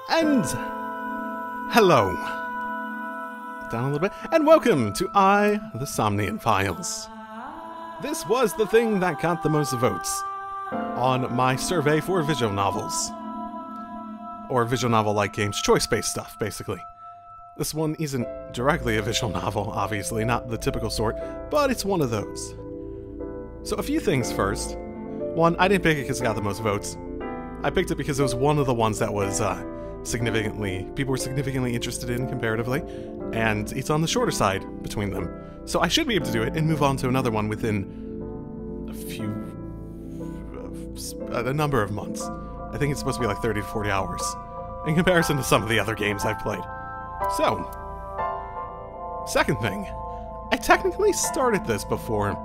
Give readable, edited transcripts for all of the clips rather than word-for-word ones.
And hello, down a little bit, and welcome to the Somnium Files. This was the thing that got the most votes on my survey for visual novels. Or visual novel-like games, choice-based stuff, basically. This one isn't directly a visual novel, obviously, not the typical sort, but it's one of those. So a few things first. One, I didn't pick it because it got the most votes. I picked it because it was one of the ones that was, people were significantly interested in comparatively, and it's on the shorter side between them. So I should be able to do it and move on to another one within a number of months. I think it's supposed to be like 30 to 40 hours in comparison to some of the other games I've played. So, second thing, I technically started this before.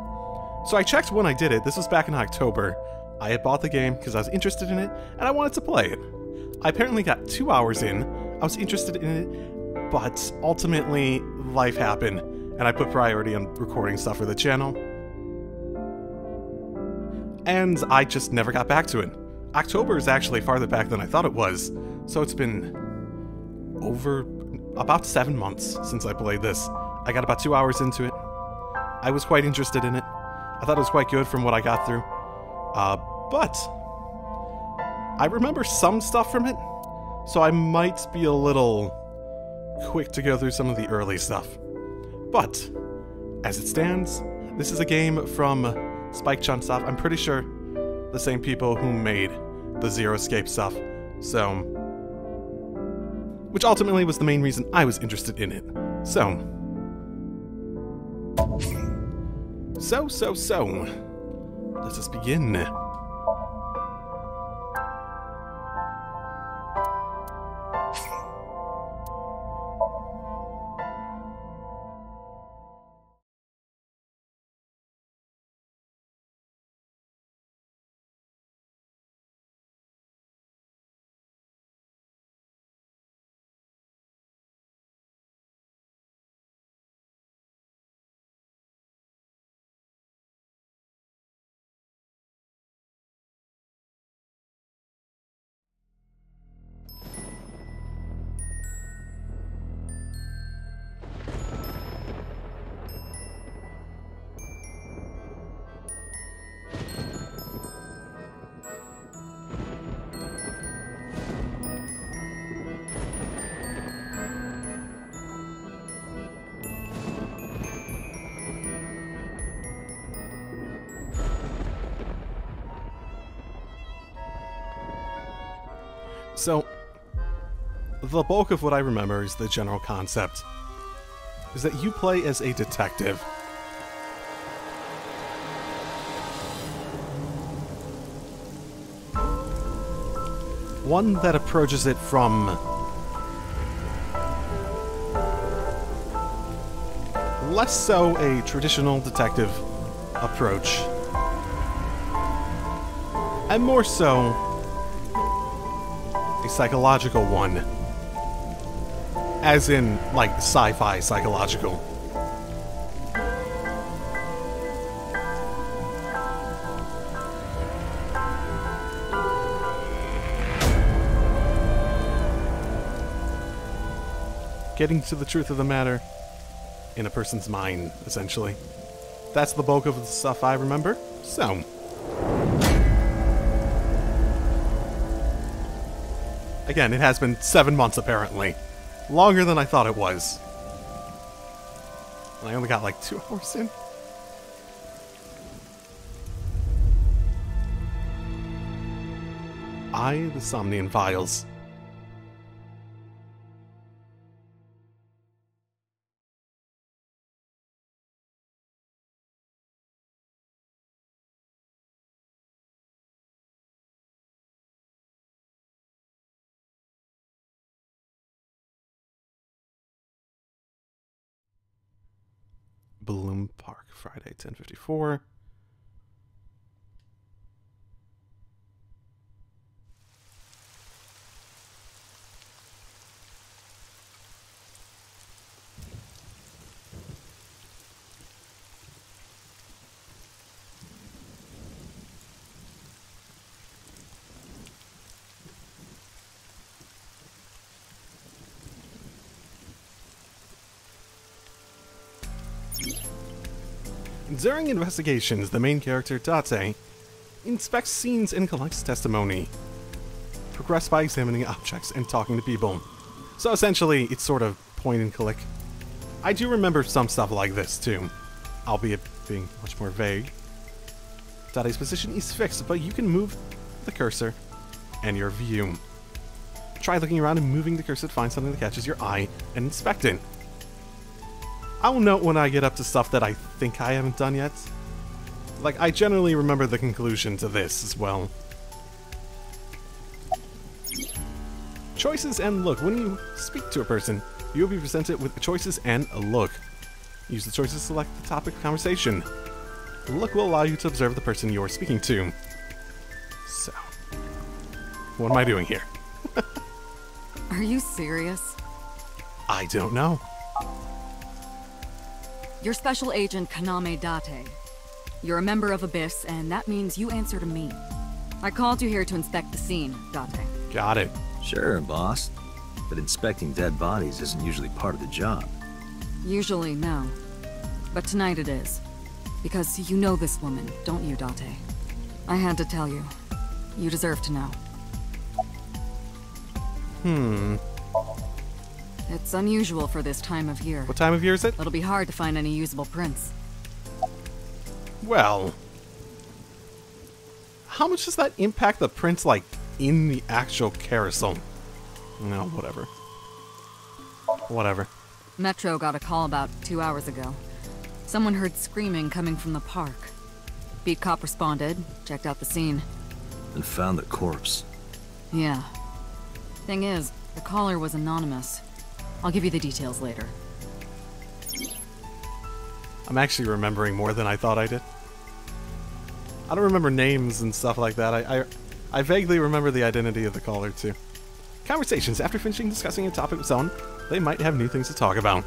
So I checked when I did it. This was back in October. I had bought the game because I was interested in it, and I wanted to play it. I apparently got 2 hours in, I was interested in it, but ultimately life happened, and I put priority on recording stuff for the channel. And I just never got back to it. October is actually farther back than I thought it was, so it's been over about 7 months since I played this. I got about 2 hours into it. I was quite interested in it. I thought it was quite good from what I got through. But I remember some stuff from it, so I might be a little quick to go through some of the early stuff. But, as it stands, this is a game from Spike Chunsoft. I'm pretty sure the same people who made the Zero Escape stuff, so... which ultimately was the main reason I was interested in it. So... Let us begin. So, the bulk of what I remember is the general concept, is that you play as a detective. One that approaches it from less so a traditional detective approach, and more so a psychological one. As in, like, sci-fi psychological. Getting to the truth of the matter in a person's mind, essentially. That's the bulk of the stuff I remember, so... Again, it has been 7 months, apparently. Longer than I thought it was. And I only got like 2 hours in. The Somnium Files. Bloom Park, Friday, 10:54. During investigations, the main character, Date, inspects scenes and collects testimony. Progress by examining objects and talking to people. So essentially, it's sort of point and click. I do remember some stuff like this too, albeit being much more vague. Date's position is fixed, but you can move the cursor and your view. Try looking around and moving the cursor to find something that catches your eye and inspect it. I will note when I get up to stuff that I think I haven't done yet. Like, I generally remember the conclusion to this as well. Choices and look. When you speak to a person, you will be presented with choices and a look. Use the choices to select the topic of conversation. The look will allow you to observe the person you are speaking to. So, what am I doing here? Are you serious? I don't know. You're Special Agent Kaname Date. You're a member of ABIS, and that means you answer to me. I called you here to inspect the scene, Date. Got it. Sure, boss. But inspecting dead bodies isn't usually part of the job. Usually, no. But tonight it is. Because you know this woman, don't you, Date? I had to tell you. You deserve to know. It's unusual for this time of year. What time of year is it? It'll be hard to find any usable prints. Well, how much does that impact the prints, like, in the actual carousel? No, whatever. Whatever. Metro got a call about 2 hours ago. Someone heard screaming coming from the park. Beat cop responded, checked out the scene. And found the corpse. Yeah. Thing is, the caller was anonymous. I'll give you the details later. I'm actually remembering more than I thought I did. I don't remember names and stuff like that. I vaguely remember the identity of the caller, too. Conversations. After finishing discussing a topic with someone, they might have new things to talk about.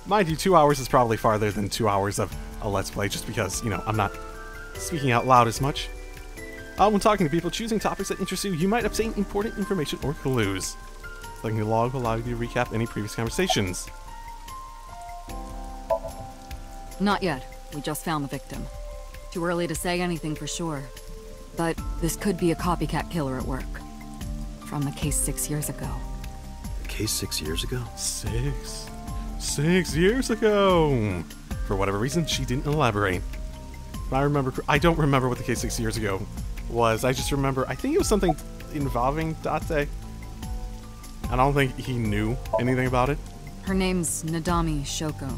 Mind you, 2 hours is probably farther than 2 hours of a Let's Play, just because, you know, I'm not speaking out loud as much. When talking to people, choosing topics that interest you, you might obtain important information or clues. Clicking the log will allow you to recap any previous conversations. Not yet. We just found the victim. Too early to say anything for sure. But this could be a copycat killer at work. From the case 6 years ago. The case 6 years ago? 6 years ago! For whatever reason, she didn't elaborate. If I don't remember what the case 6 years ago was. I just remember, I think it was something involving Date. I don't think he knew anything about it. Her name's Nadami Shoko.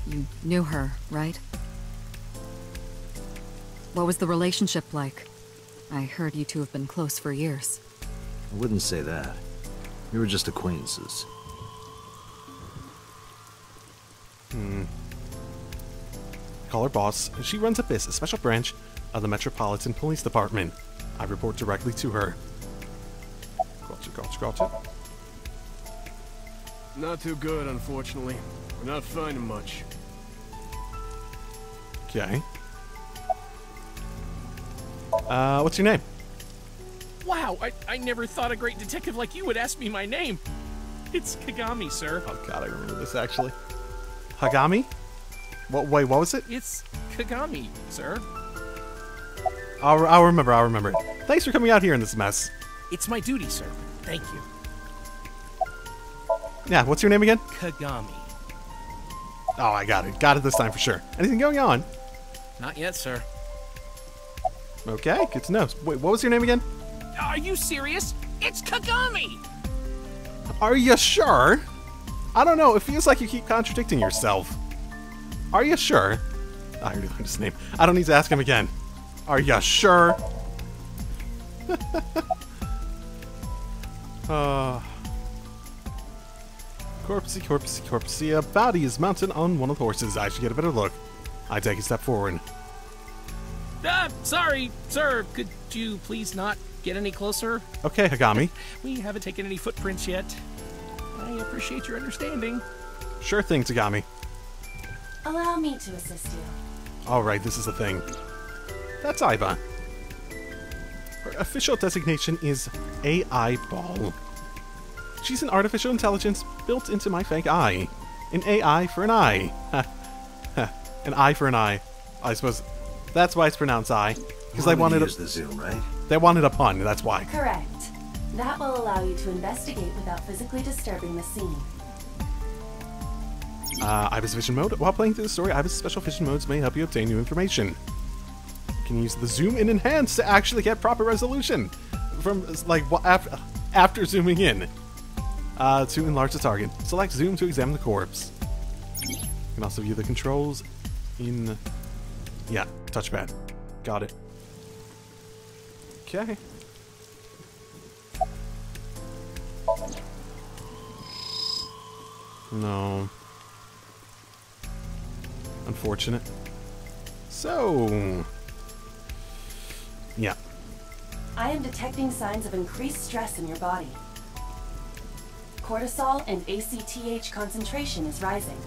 You knew her, right? What was the relationship like? I heard you two have been close for years. I wouldn't say that. We were just acquaintances. Call her boss. She runs ABIS, a special branch of the Metropolitan Police Department. I report directly to her. Gotcha. Not too good, unfortunately. We're not finding much. Okay. What's your name? Wow, I never thought a great detective like you would ask me my name. It's Kagami, sir. Oh god, I remember this actually. Hagami? Wait, what was it? It's Kagami, sir. I'll remember it. Thanks for coming out here in this mess. It's my duty, sir. Thank you. Yeah, what's your name again? Kagami. Oh, I got it. Got it this time for sure. Anything going on? Not yet, sir. Okay, good to know. Wait, what was your name again? Are you serious? It's Kagami! Are you sure? I don't know, it feels like you keep contradicting yourself. Are you sure? I already learned his name. I don't need to ask him again. Are you sure? Corpsey. A body is mounted on one of the horses. I should get a better look. I take a step forward. Sorry, sir. Could you please not get any closer? Okay, Hagami. We haven't taken any footprints yet. I appreciate your understanding. Sure thing, Tagami. Allow me to assist you. Alright, this is the thing. That's Aiba. Her official designation is AI Ball. She's an artificial intelligence built into my fake eye. An AI for an eye. An eye for an eye. I suppose that's why it's pronounced I. Because they You wanted use the zoom, right? they wanted a pun, that's why. Correct. That will allow you to investigate without physically disturbing the scene. IBIS vision mode. While playing through the story, IBIS special vision modes may help you obtain new information. You can use the zoom and enhance to actually get proper resolution from like after zooming in to enlarge the target. Select zoom to examine the corpse. You can also view the controls in touchpad. Got it. Okay. No. Unfortunate. So, yeah. I am detecting signs of increased stress in your body. Cortisol and ACTH concentration is rising.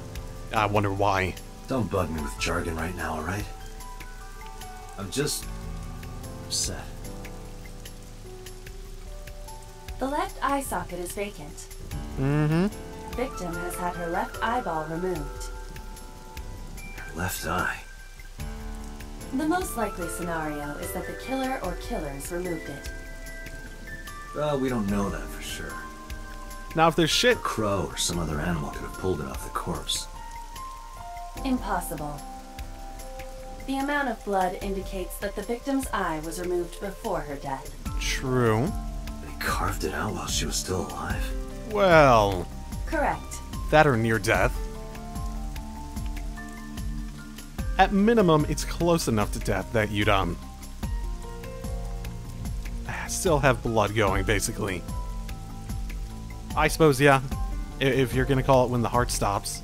I wonder why. Don't bug me with jargon right now, alright? I'm just upset. The left eye socket is vacant. Mm-hmm. Victim has had her left eyeball removed. Left eye. The most likely scenario is that the killer or killers removed it. Well, we don't know that for sure. Now, if there's shit, A crow or some other animal could have pulled it off the corpse. Impossible. The amount of blood indicates that the victim's eye was removed before her death. true. They carved it out while she was still alive. Well, Correct. that or near death. At minimum, it's close enough to death that you'd still have blood going, basically. I suppose, yeah. If you're gonna call it when the heart stops.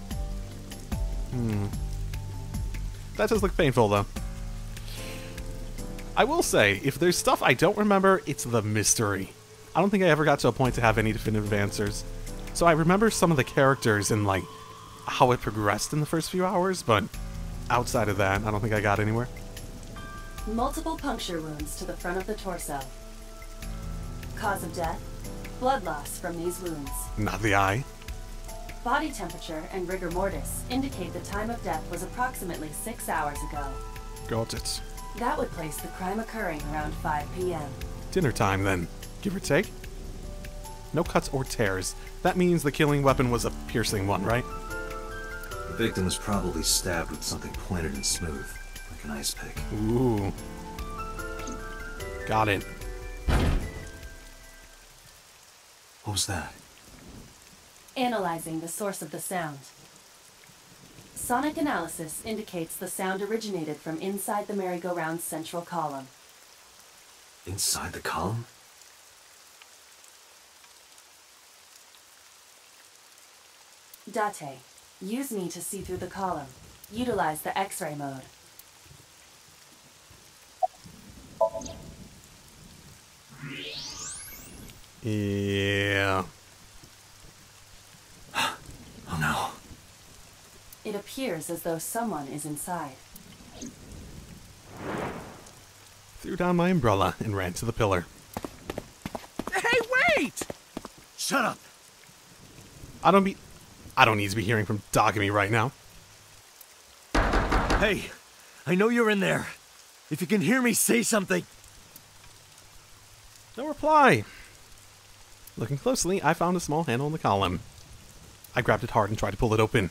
That does look painful, though. I will say, if there's stuff I don't remember, it's the mystery. I don't think I ever got to a point to have any definitive answers. So I remember some of the characters and, like, how it progressed in the first few hours, but outside of that, I don't think I got anywhere. Multiple puncture wounds to the front of the torso. Cause of death? Blood loss from these wounds. Not the eye. Body temperature and rigor mortis indicate the time of death was approximately 6 hours ago. Got it. That would place the crime occurring around 5 p.m. Dinner time, then. Give or take. No cuts or tears. That means the killing weapon was a piercing one, right? The victim was probably stabbed with something pointed and smooth, like an ice pick. Ooh. Got it. What was that? Analyzing the source of the sound. Sonic analysis indicates the sound originated from inside the merry-go-round's central column. Inside the column? Date. Use me to see through the column. Utilize the X-ray mode. Yeah. Oh no. It appears as though someone is inside. Threw down my umbrella and ran to the pillar. Hey, wait! Shut up! I don't need to be hearing from Dogamy right now. Hey, I know you're in there. If you can hear me, say something. No reply. Looking closely, I found a small handle in the column. I grabbed it hard and tried to pull it open.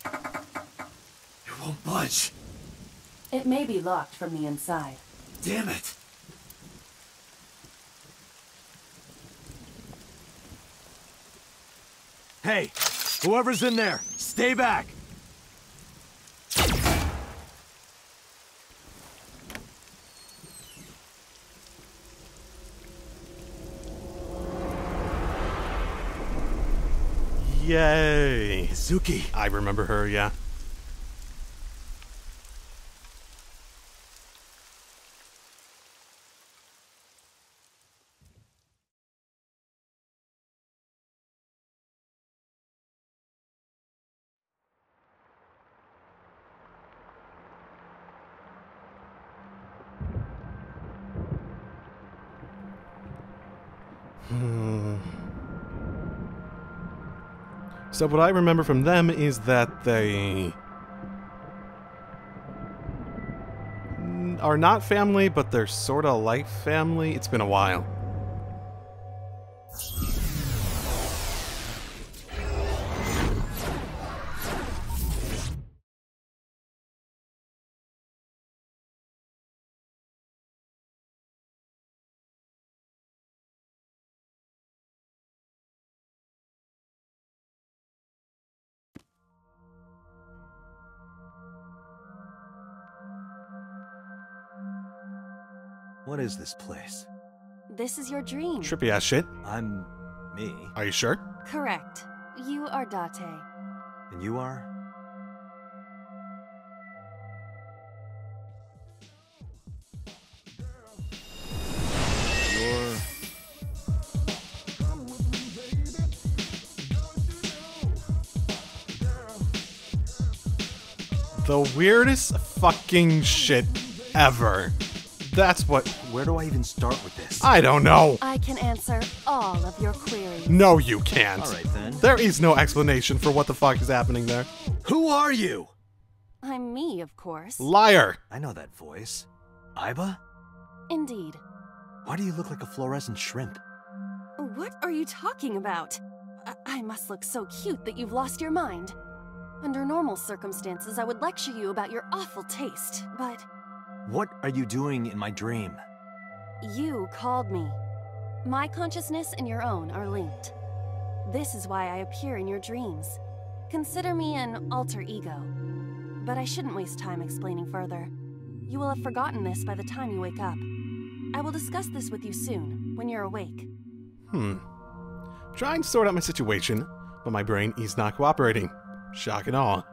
It won't budge. It may be locked from the inside. Damn it. Hey, whoever's in there, stay back. Yay! Suki. I remember her, yeah. So what I remember from them is that they are not family, but they're sorta like family. It's been a while. What is this place? This is your dream. Trippy ass shit. I'm me. Are you sure? Correct. You are Date. And you are? You're... The weirdest fucking shit ever. That's what... Where do I even start with this? I don't know. I can answer all of your queries. No, you can't. All right, then. There is no explanation for what the fuck is happening there. Who are you? I'm me, of course. Liar. I know that voice. Aiba? Indeed. Why do you look like a fluorescent shrimp? What are you talking about? I must look so cute that you've lost your mind. Under normal circumstances, I would lecture you about your awful taste, but... What are you doing in my dream? You called me. My consciousness and your own are linked. This is why I appear in your dreams. Consider me an alter ego. But I shouldn't waste time explaining further. You will have forgotten this by the time you wake up. I will discuss this with you soon, when you're awake. Trying to sort out my situation, but my brain is not cooperating. Shock and awe.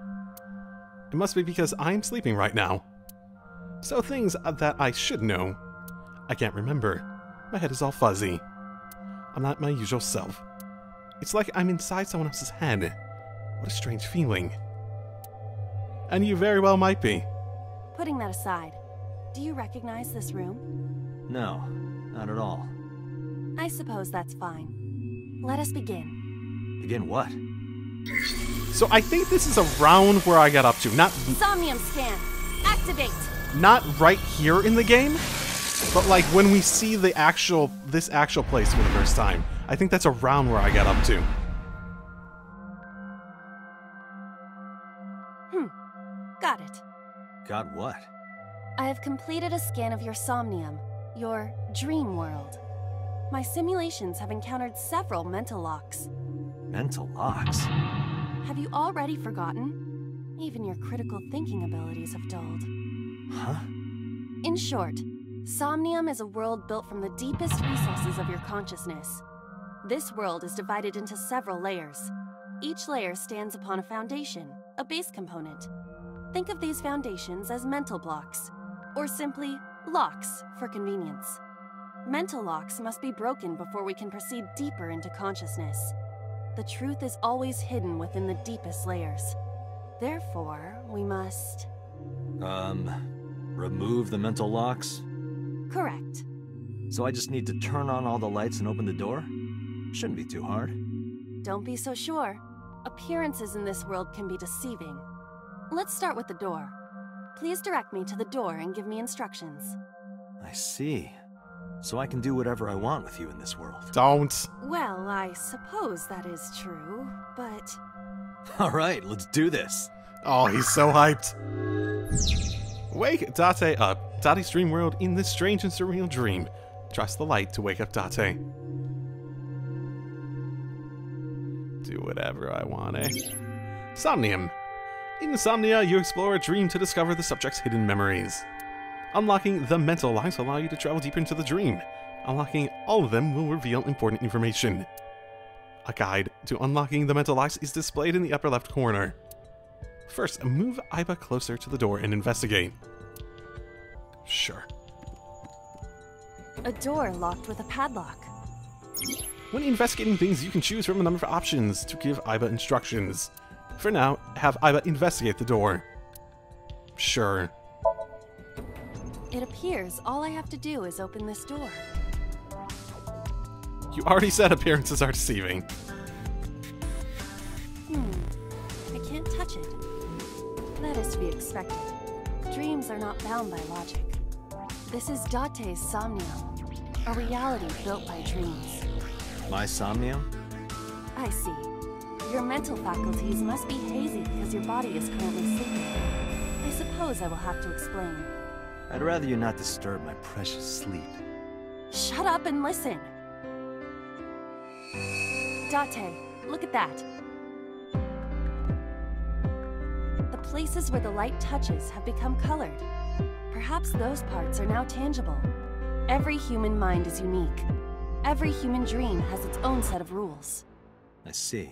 It must be because I'm sleeping right now. So things that I should know, I can't remember. My head is all fuzzy. I'm not my usual self. It's like I'm inside someone else's head. What a strange feeling. And you very well might be. Putting that aside, do you recognize this room? No, not at all. I suppose that's fine. Let us begin. Begin what? So I think this is around where I got up to. Somnium scan. Activate. Not right here in the game, but like when we see this actual place for the first time. I think that's around where I got up to. Got it. Got what? I have completed a scan of your Somnium, your dream world. My simulations have encountered several mental locks. Mental locks? Have you already forgotten? Even your critical thinking abilities have dulled. Huh? In short, Somnium is a world built from the deepest recesses of your consciousness. This world is divided into several layers. Each layer stands upon a foundation, a base component. Think of these foundations as mental blocks, or simply locks for convenience. Mental locks must be broken before we can proceed deeper into consciousness. The truth is always hidden within the deepest layers. Therefore, we must... remove the mental locks? Correct. So I just need to turn on all the lights and open the door? Shouldn't be too hard. Don't be so sure. Appearances in this world can be deceiving. Let's start with the door. Please direct me to the door and give me instructions. I see. So I can do whatever I want with you in this world. Don't. Well, I suppose that is true, but... Alright, let's do this. Oh, he's so hyped. Wake Date up. Date's dream world in this strange and surreal dream. Trust the light to wake up Date. Do whatever I want, eh? Somnium. In Insomnia, you explore a dream to discover the subject's hidden memories. Unlocking the mental locks will allow you to travel deeper into the dream. Unlocking all of them will reveal important information. A guide to unlocking the mental locks is displayed in the upper left corner. First, move Aiba closer to the door and investigate. Sure. A door locked with a padlock. When investigating things, you can choose from a number of options to give Aiba instructions. For now, have Aiba investigate the door. Sure. It appears all I have to do is open this door. You already said appearances are deceiving. I can't touch it. That is to be expected. Dreams are not bound by logic. This is Date's Somnium, a reality built by dreams. My Somnium? I see. Your mental faculties must be hazy because your body is currently sleeping. I suppose I will have to explain. I'd rather you not disturb my precious sleep. Shut up and listen. Date, look at that. The places where the light touches have become colored. Perhaps those parts are now tangible. Every human mind is unique. Every human dream has its own set of rules. I see.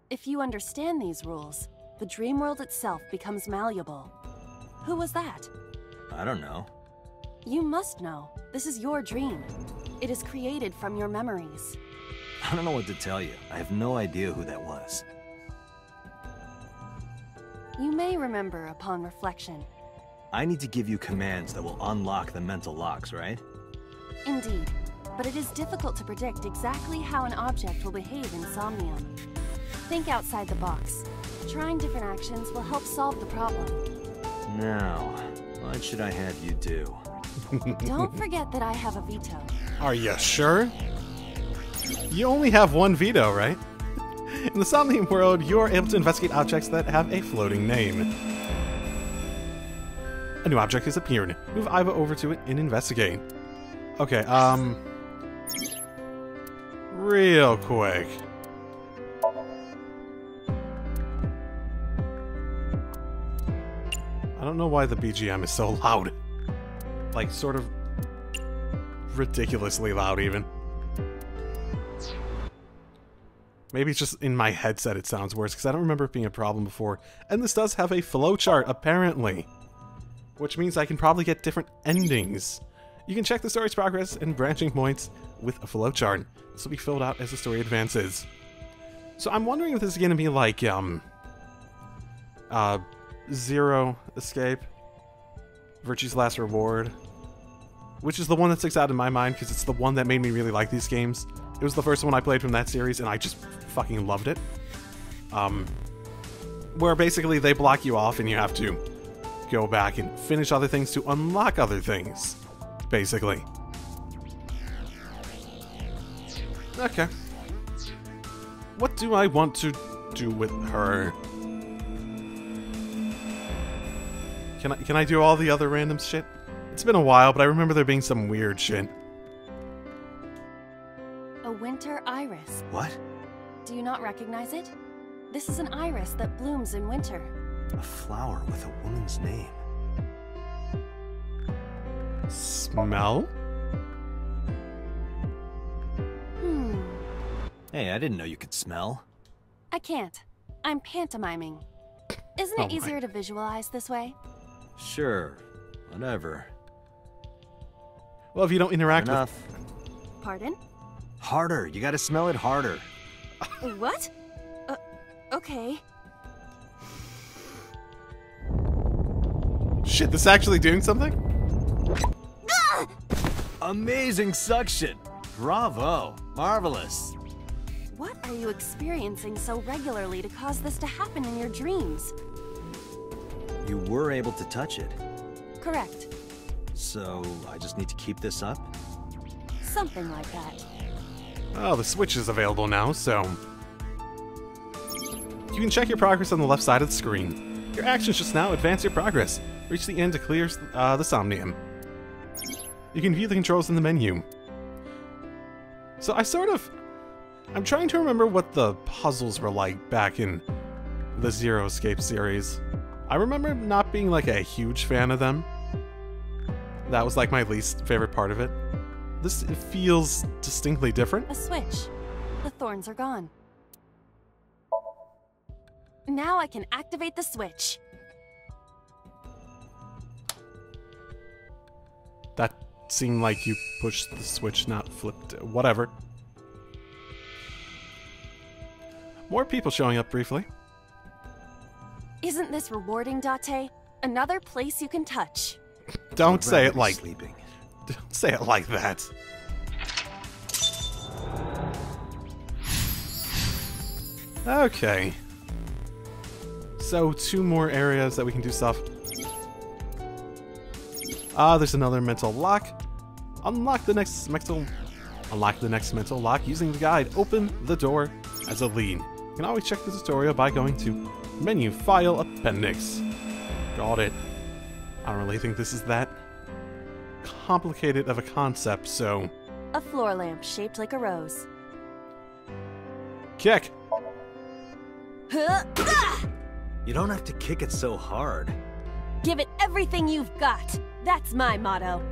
If you understand these rules, the dream world itself becomes malleable. Who was that? I don't know. You must know. This is your dream. It is created from your memories. I don't know what to tell you. I have no idea who that was. You may remember upon reflection. I need to give you commands that will unlock the mental locks, right? Indeed, but it is difficult to predict exactly how an object will behave in Somnium. Think outside the box. Trying different actions will help solve the problem. Now, what should I have you do? Don't forget that I have a veto. Are you sure? You only have one veto, right? In the Somnium world, you're able to investigate objects that have a floating name. A new object has appeared. Move Iva over to it and investigate. Okay, real quick. I don't know why the BGM is so loud. Like, sort of ridiculously loud, even. Maybe it's just in my headset it sounds worse, because I don't remember it being a problem before. And this does have a flowchart, apparently. Which means I can probably get different endings. You can check the story's progress and branching points with a flowchart. This will be filled out as the story advances. So I'm wondering if this is going to be like, Zero Escape, Virtue's Last Reward, which is the one that sticks out in my mind because it's the one that made me really like these games. It was the first one I played from that series and I just fucking loved it. Where basically they block you off and you have to go back and finish other things to unlock other things, basically. Okay. What do I want to do with her? Can I do all the other random shit? It's been a while, but I remember there being some weird shit. A winter iris. What? Do you not recognize it? This is an iris that blooms in winter. A flower with a woman's name. Smell? Hey, I didn't know you could smell. I can't. I'm pantomiming. Isn't it easier to visualize this way? Sure. Whatever. Well, if you don't interact Enough. Pardon? Harder. You gotta smell it harder. What? Okay. Shit, this is actually doing something? Amazing suction. Bravo. Marvelous. What are you experiencing so regularly to cause this to happen in your dreams? You were able to touch it. Correct. So, I just need to keep this up? Something like that. Oh, the Switch is available now, so... You can check your progress on the left side of the screen. Your actions just now advance your progress. Reach the end to clear the Somnium. You can view the controls in the menu. So I'm trying to remember what the puzzles were like back in the Zero Escape series. I remember not being like a huge fan of them. That was like my least favorite part of it. This feels distinctly different. A switch. The thorns are gone. Now I can activate the switch. That seemed like you pushed the switch, not flipped it. Whatever. More people showing up briefly. Isn't this rewarding, Date? Another place you can touch. Don't say it like... sleeping. Don't say it like that. Okay. So, 2 more areas that we can do stuff. There's another mental lock. Unlock the next mental lock using the guide. Open the door as a lead. You can always check the tutorial by going to Menu, File, Appendix. Got it. I don't really think this is that complicated of a concept, so... A floor lamp shaped like a rose. Kick! You don't have to kick it so hard. Give it everything you've got. That's my motto.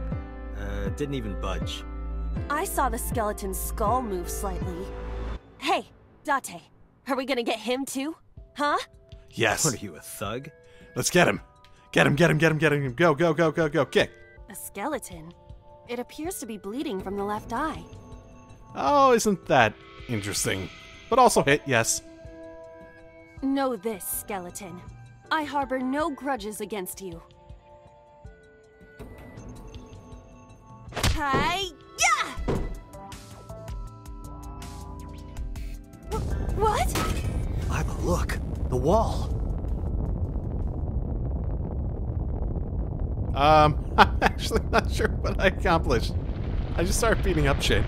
Didn't even budge. I saw the skeleton's skull move slightly. Hey, Date, are we gonna get him too? Huh? Yes. What are you, a thug? Let's get him. Get him. Go, go, go, go, go. Kick. A skeleton? It appears to be bleeding from the left eye. Oh, isn't that interesting? But also hit, yes. Know this, skeleton. I harbor no grudges against you. Hi-ya! What? Iba, look! The wall! I'm actually not sure what I accomplished. I just started beating up shit.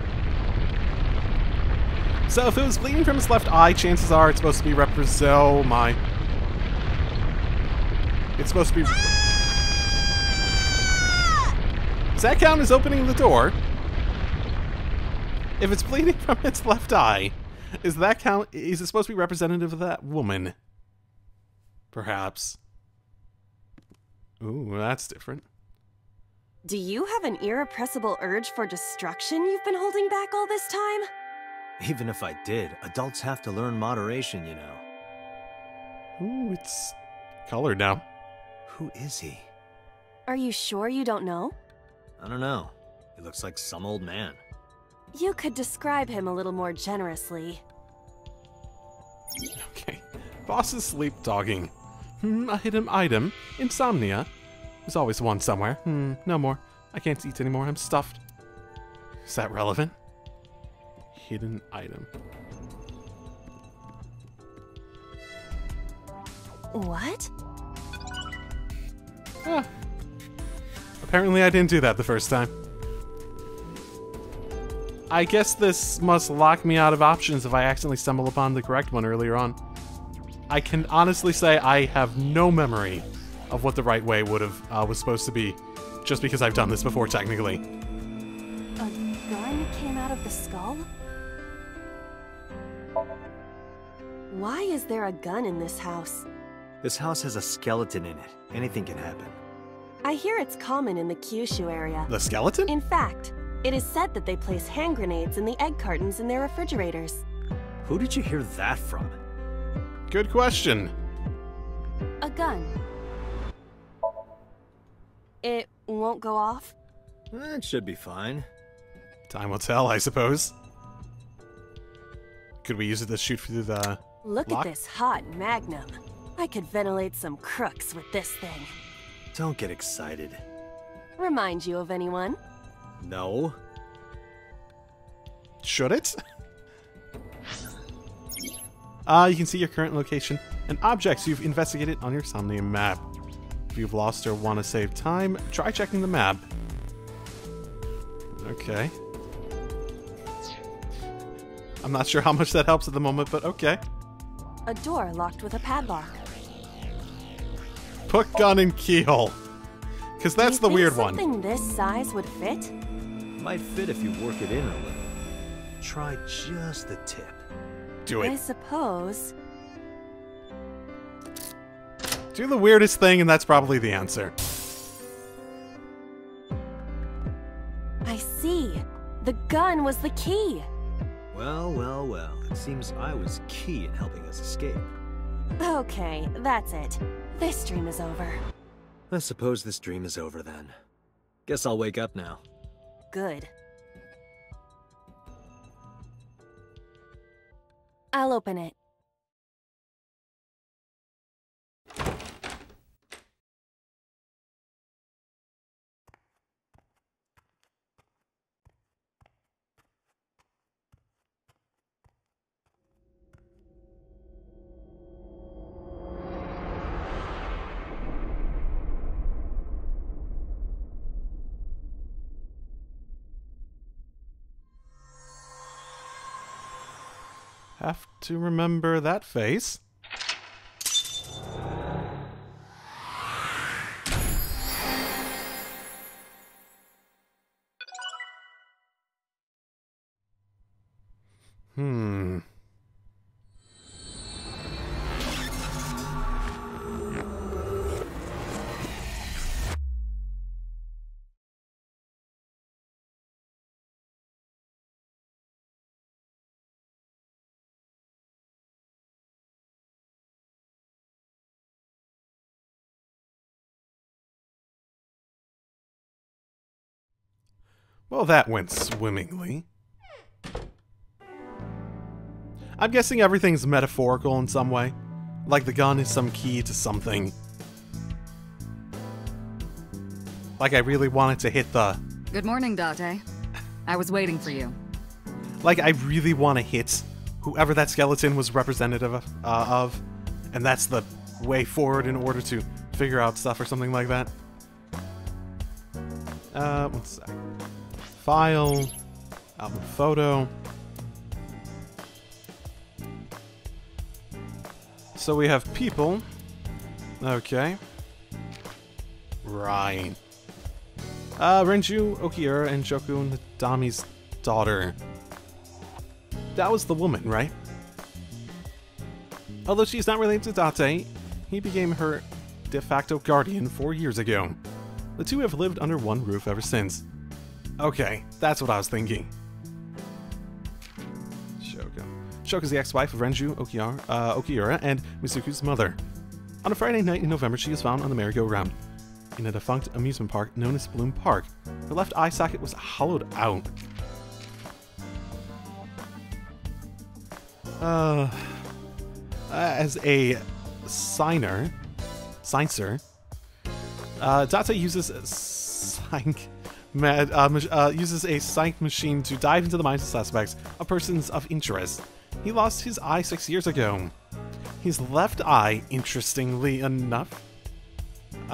So if it was bleeding from his left eye, chances are it's supposed to be oh my. It's supposed to be... Does that count as opening the door? If it's bleeding from its left eye, is it supposed to be representative of that woman? Perhaps. Ooh, that's different. Do you have an irrepressible urge for destruction you've been holding back all this time? Even if I did, adults have to learn moderation, you know. Ooh, it's colored now. Who is he? Are you sure you don't know? I don't know. He looks like some old man. You could describe him a little more generously. Okay. Boss is sleep dogging. A hidden item. Insomnia. There's always one somewhere. No more. I can't eat anymore. I'm stuffed. Is that relevant? Hidden item. What? Ah. Apparently I didn't do that the first time. I guess this must lock me out of options if I accidentally stumble upon the correct one earlier on. I can honestly say I have no memory of what the right way was supposed to be, just because I've done this before technically. A gun came out of the skull? Why is there a gun in this house? This house has a skeleton in it. Anything can happen. I hear it's common in the Kyushu area. The skeleton? In fact, it is said that they place hand grenades in the egg cartons in their refrigerators. Who did you hear that from? Good question. A gun. It won't go off? It should be fine. Time will tell, I suppose. Could we use it to shoot through the Look lock? at this hot magnum. I could ventilate some crooks with this thing. Don't get excited. Remind you of anyone? No. Should it? You can see your current location and objects you've investigated on your Somnium map. If you've lost or want to save time, try checking the map. Okay. I'm not sure how much that helps at the moment, but okay. A door locked with a padlock. Put gun in keyhole. Because that's the weird one. Something this size would fit? Might fit if you work it in a little. Try just the tip. Do I it. suppose. Do the weirdest thing, and that's probably the answer. I see. The gun was the key. Well, well, well. It seems I was key in helping us escape. Okay, that's it. This dream is over. I suppose this dream is over then. Guess I'll wake up now. Good. I'll open it. Have to remember that face. Well, that went swimmingly. I'm guessing everything's metaphorical in some way. Like the gun is some key to something. Like I really wanted to hit the... Good morning, Date. I was waiting for you. Like I really want to hit whoever that skeleton was representative of. And that's the way forward in order to figure out stuff or something like that. One sec. File, album photo. So we have people. Okay. Right. Renju, Okiura, and Shoku Nadami's daughter. That was the woman, right? Although she's not related to Date, he became her de facto guardian 4 years ago. The two have lived under one roof ever since. Okay, that's what I was thinking. Shoko. Shoko's the ex-wife of Renju, Okiura, and Misuku's mother. On a Friday night in November, she is found on the merry-go-round in a defunct amusement park known as Bloom Park. Her left eye socket was hollowed out. As a signer, Date uses uses a psych machine to dive into the minds of suspects of persons of interest. He lost his eye 6 years ago. His left eye, interestingly enough, he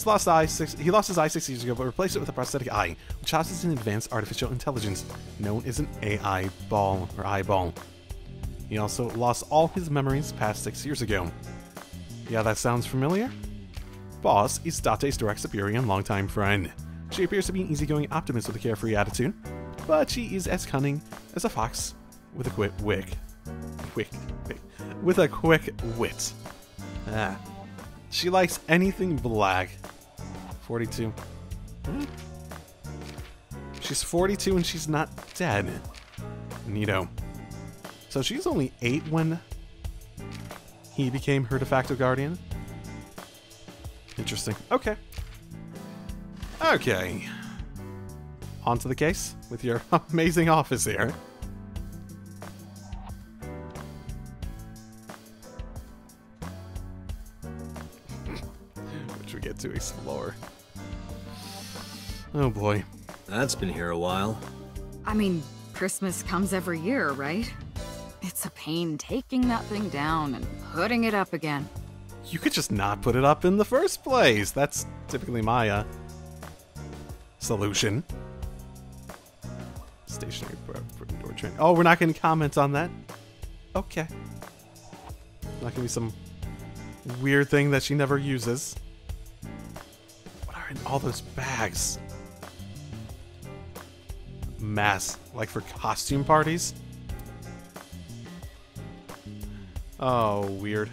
lost his eye 6 years ago, but replaced it with a prosthetic eye, which houses an advanced artificial intelligence known as an AI ball or eyeball. He also lost all his memories past 6 years ago. Yeah, that sounds familiar? Boss is Date's direct superior and longtime friend. She appears to be an easygoing optimist with a carefree attitude, but she is as cunning as a fox with a quick wit. She likes anything black. 42. She's 42 and she's not dead. Neato. So she's only 8 when he became her de facto guardian. Interesting. Okay. Okay. On to the case with your amazing office here. Which we get to explore. Oh boy. That's been here a while. I mean, Christmas comes every year, right? It's a pain taking that thing down and putting it up again. You could just not put it up in the first place. That's typically my solution. Stationary door train. Oh, we're not going to comment on that. Okay. Not going to be some weird thing that she never uses. What are in all those bags? Mass, like for costume parties? Oh, weird.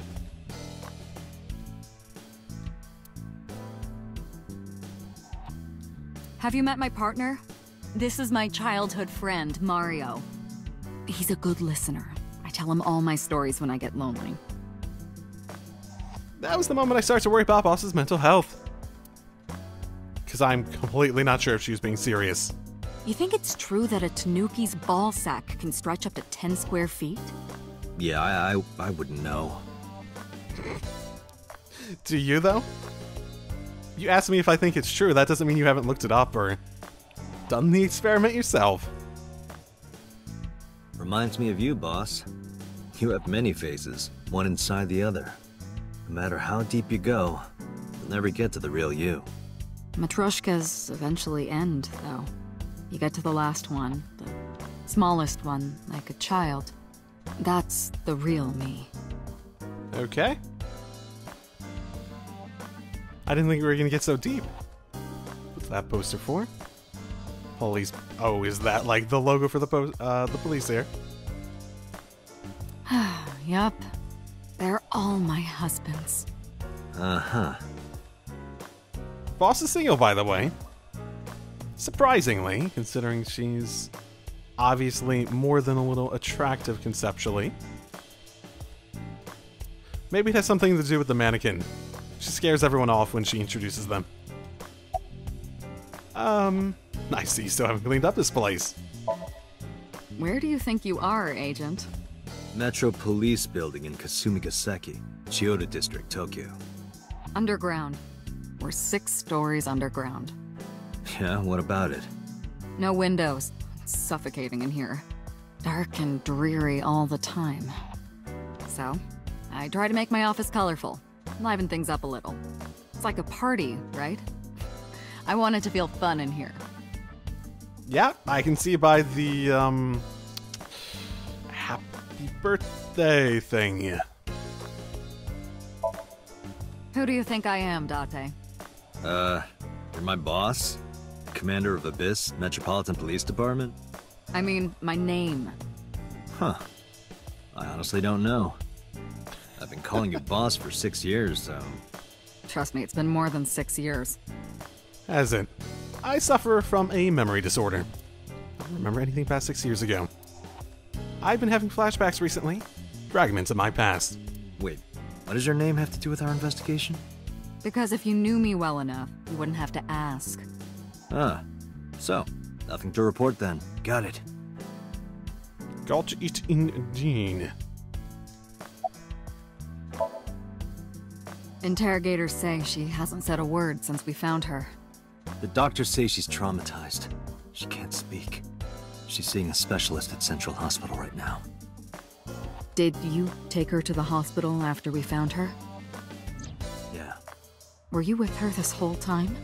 Have you met my partner? This is my childhood friend, Mario. He's a good listener. I tell him all my stories when I get lonely. That was the moment I started to worry about Boss's mental health. Because I'm completely not sure if she was being serious. You think it's true that a tanuki's ball sack can stretch up to 10 square feet? Yeah, I wouldn't know. Do you, though? You asked me if I think it's true. That doesn't mean you haven't looked it up or done the experiment yourself. Reminds me of you, boss. You have many faces, one inside the other. No matter how deep you go, you'll never get to the real you. Matryoshkas eventually end, though. You get to the last one, the Smallest one, like a child. That's the real me. Okay. I didn't think we were gonna get so deep. What's that poster for? Police. Oh, is that like the logo for the police there? Yup. They're all my husbands. Uh-huh. Boss is single, by the way. Surprisingly, considering she's obviously more than a little attractive conceptually. Maybe it has something to do with the mannequin. She scares everyone off when she introduces them. I see you still haven't cleaned up this place. Where do you think you are, Agent? Metro Police Building in Kasumigaseki, Chiyoda District, Tokyo. Underground. We're 6 stories underground. Yeah, what about it? No windows. It's suffocating in here. Dark and dreary all the time. So, I try to make my office colorful. Liven things up a little. It's like a party, right? I want it to feel fun in here. Yeah, I can see by the, happy birthday thing. Who do you think I am, Date? You're my boss? Commander of ABIS, Metropolitan Police Department? I mean, my name. Huh. I honestly don't know. I've been calling you boss for 6 years, so... Trust me, it's been more than 6 years. Has it? I suffer from a memory disorder. I don't remember anything past 6 years ago. I've been having flashbacks recently, fragments of my past. Wait, what does your name have to do with our investigation? Because if you knew me well enough, you wouldn't have to ask. Ah, so, nothing to report then. Got it. Got it indeed. Interrogators say she hasn't said a word since we found her. The doctors say she's traumatized. She can't speak. She's seeing a specialist at Central Hospital right now. Did you take her to the hospital after we found her? Yeah. Were you with her this whole time?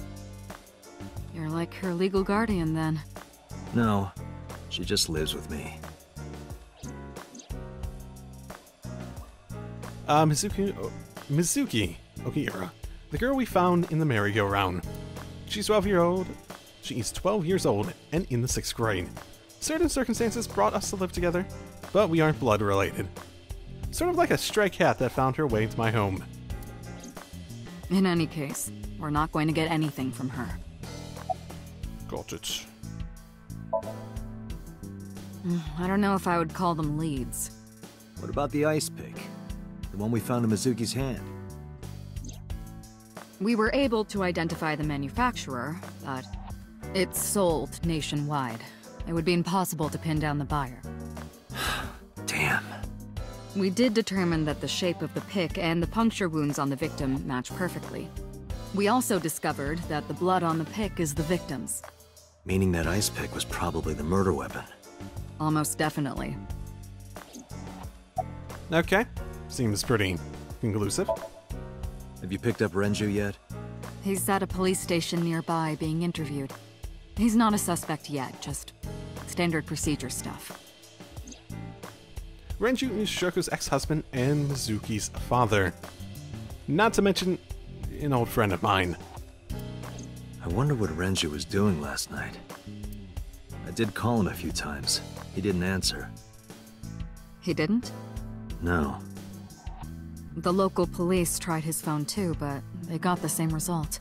You're like her legal guardian, then. No, she just lives with me. Mizuki Okira, the girl we found in the merry-go-round. She's 12 years old and in the 6th grade. Certain circumstances brought us to live together, but we aren't blood related. Sort of like a stray cat that found her way to my home. In any case, we're not going to get anything from her. Got it. I don't know if I would call them leads. What about the ice pick? The one we found in Mizuki's hand? We were able to identify the manufacturer, but it's sold nationwide. It would be impossible to pin down the buyer. Damn. We did determine that the shape of the pick and the puncture wounds on the victim match perfectly. We also discovered that the blood on the pick is the victim's. Meaning that ice pick was probably the murder weapon. Almost definitely. Okay, seems pretty conclusive. Have you picked up Renju yet? He's at a police station nearby being interviewed. He's not a suspect yet, just standard procedure stuff. Renju is Shoko's ex-husband and Mizuki's father. Not to mention, an old friend of mine. I wonder what Renju was doing last night. I did call him a few times. He didn't answer. He didn't? No. The local police tried his phone too, but they got the same result.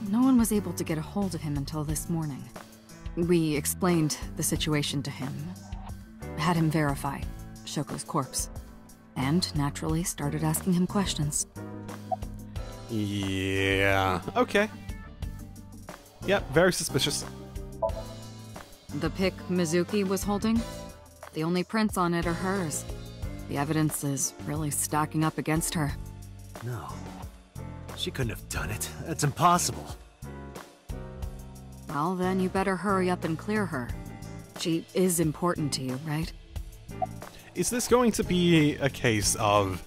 No one was able to get a hold of him until this morning. We explained the situation to him, had him verify Shoko's corpse, and naturally started asking him questions. Yeah, okay. Yep, very suspicious. The pick Mizuki was holding? The only prints on it are hers. The evidence is really stacking up against her. No. She couldn't have done it. That's impossible. Well, then you better hurry up and clear her. She is important to you, right? Is this going to be a case of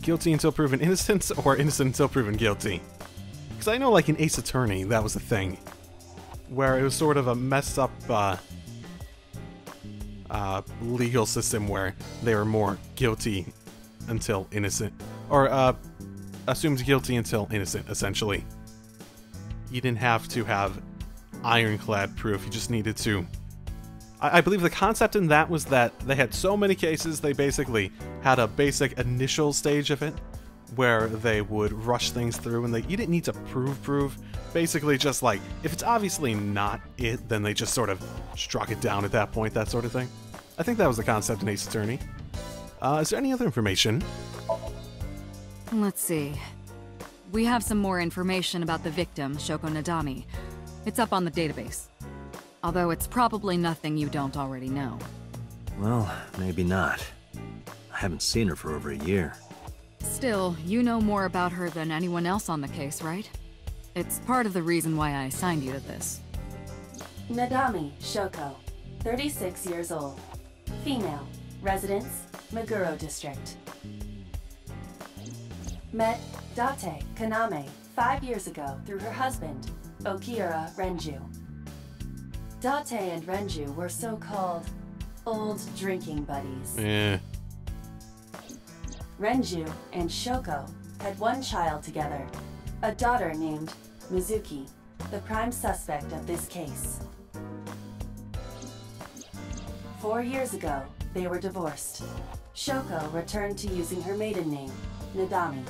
guilty until proven innocent, or innocent until proven guilty? Because I know, like, in Ace Attorney, that was the thing. where it was sort of a messed up legal system where they were more guilty until innocent, or assumed guilty until innocent, essentially. You didn't have to have ironclad proof, you just needed to... I believe the concept in that was that they had so many cases, they basically had a basic initial stage of it, where they would rush things through, and you didn't need to prove. Basically just like, if it's obviously not it, then they just sort of struck it down at that point, that sort of thing. I think that was the concept in Ace Attorney. Is there any other information? Let's see. We have some more information about the victim, Shoko Nadami. It's up on the database. Although it's probably nothing you don't already know. Well, maybe not. I haven't seen her for over a year. Still, you know more about her than anyone else on the case, right? It's part of the reason why I assigned you to this. Nadami Shoko, 36 years old. Female. Residence, Meguro District. Met Date Kaname 5 years ago through her husband, Okira Renju. Date and Renju were so-called old drinking buddies. Renju and Shoko had one child together, a daughter named Mizuki, the prime suspect of this case. 4 years ago, they were divorced. Shoko returned to using her maiden name, Nadami.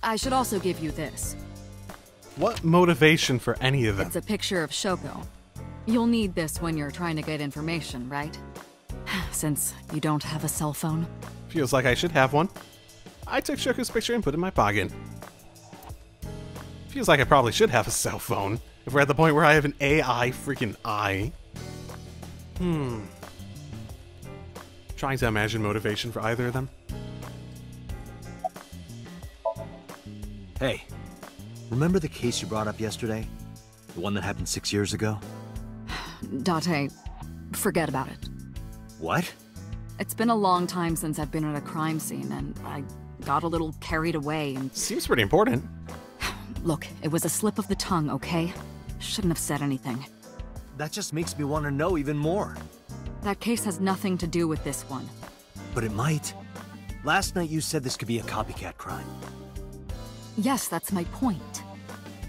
I should also give you this. What motivation for any of them? It's a picture of Shoko. You'll need this when you're trying to get information, right? Since you don't have a cell phone. Feels like I should have one. I took Shoko's picture and put it in my pocket. Feels like I probably should have a cell phone, if we're at the point where I have an AI freaking eye. Trying to imagine motivation for either of them. Hey, remember the case you brought up yesterday? The one that happened 6 years ago? Date, forget about it. What? It's been a long time since I've been at a crime scene, and I got a little carried away and... Seems pretty important. Look, it was a slip of the tongue, okay? Shouldn't have said anything. That just makes me want to know even more. That case has nothing to do with this one. But it might. Last night you said this could be a copycat crime. Yes, that's my point.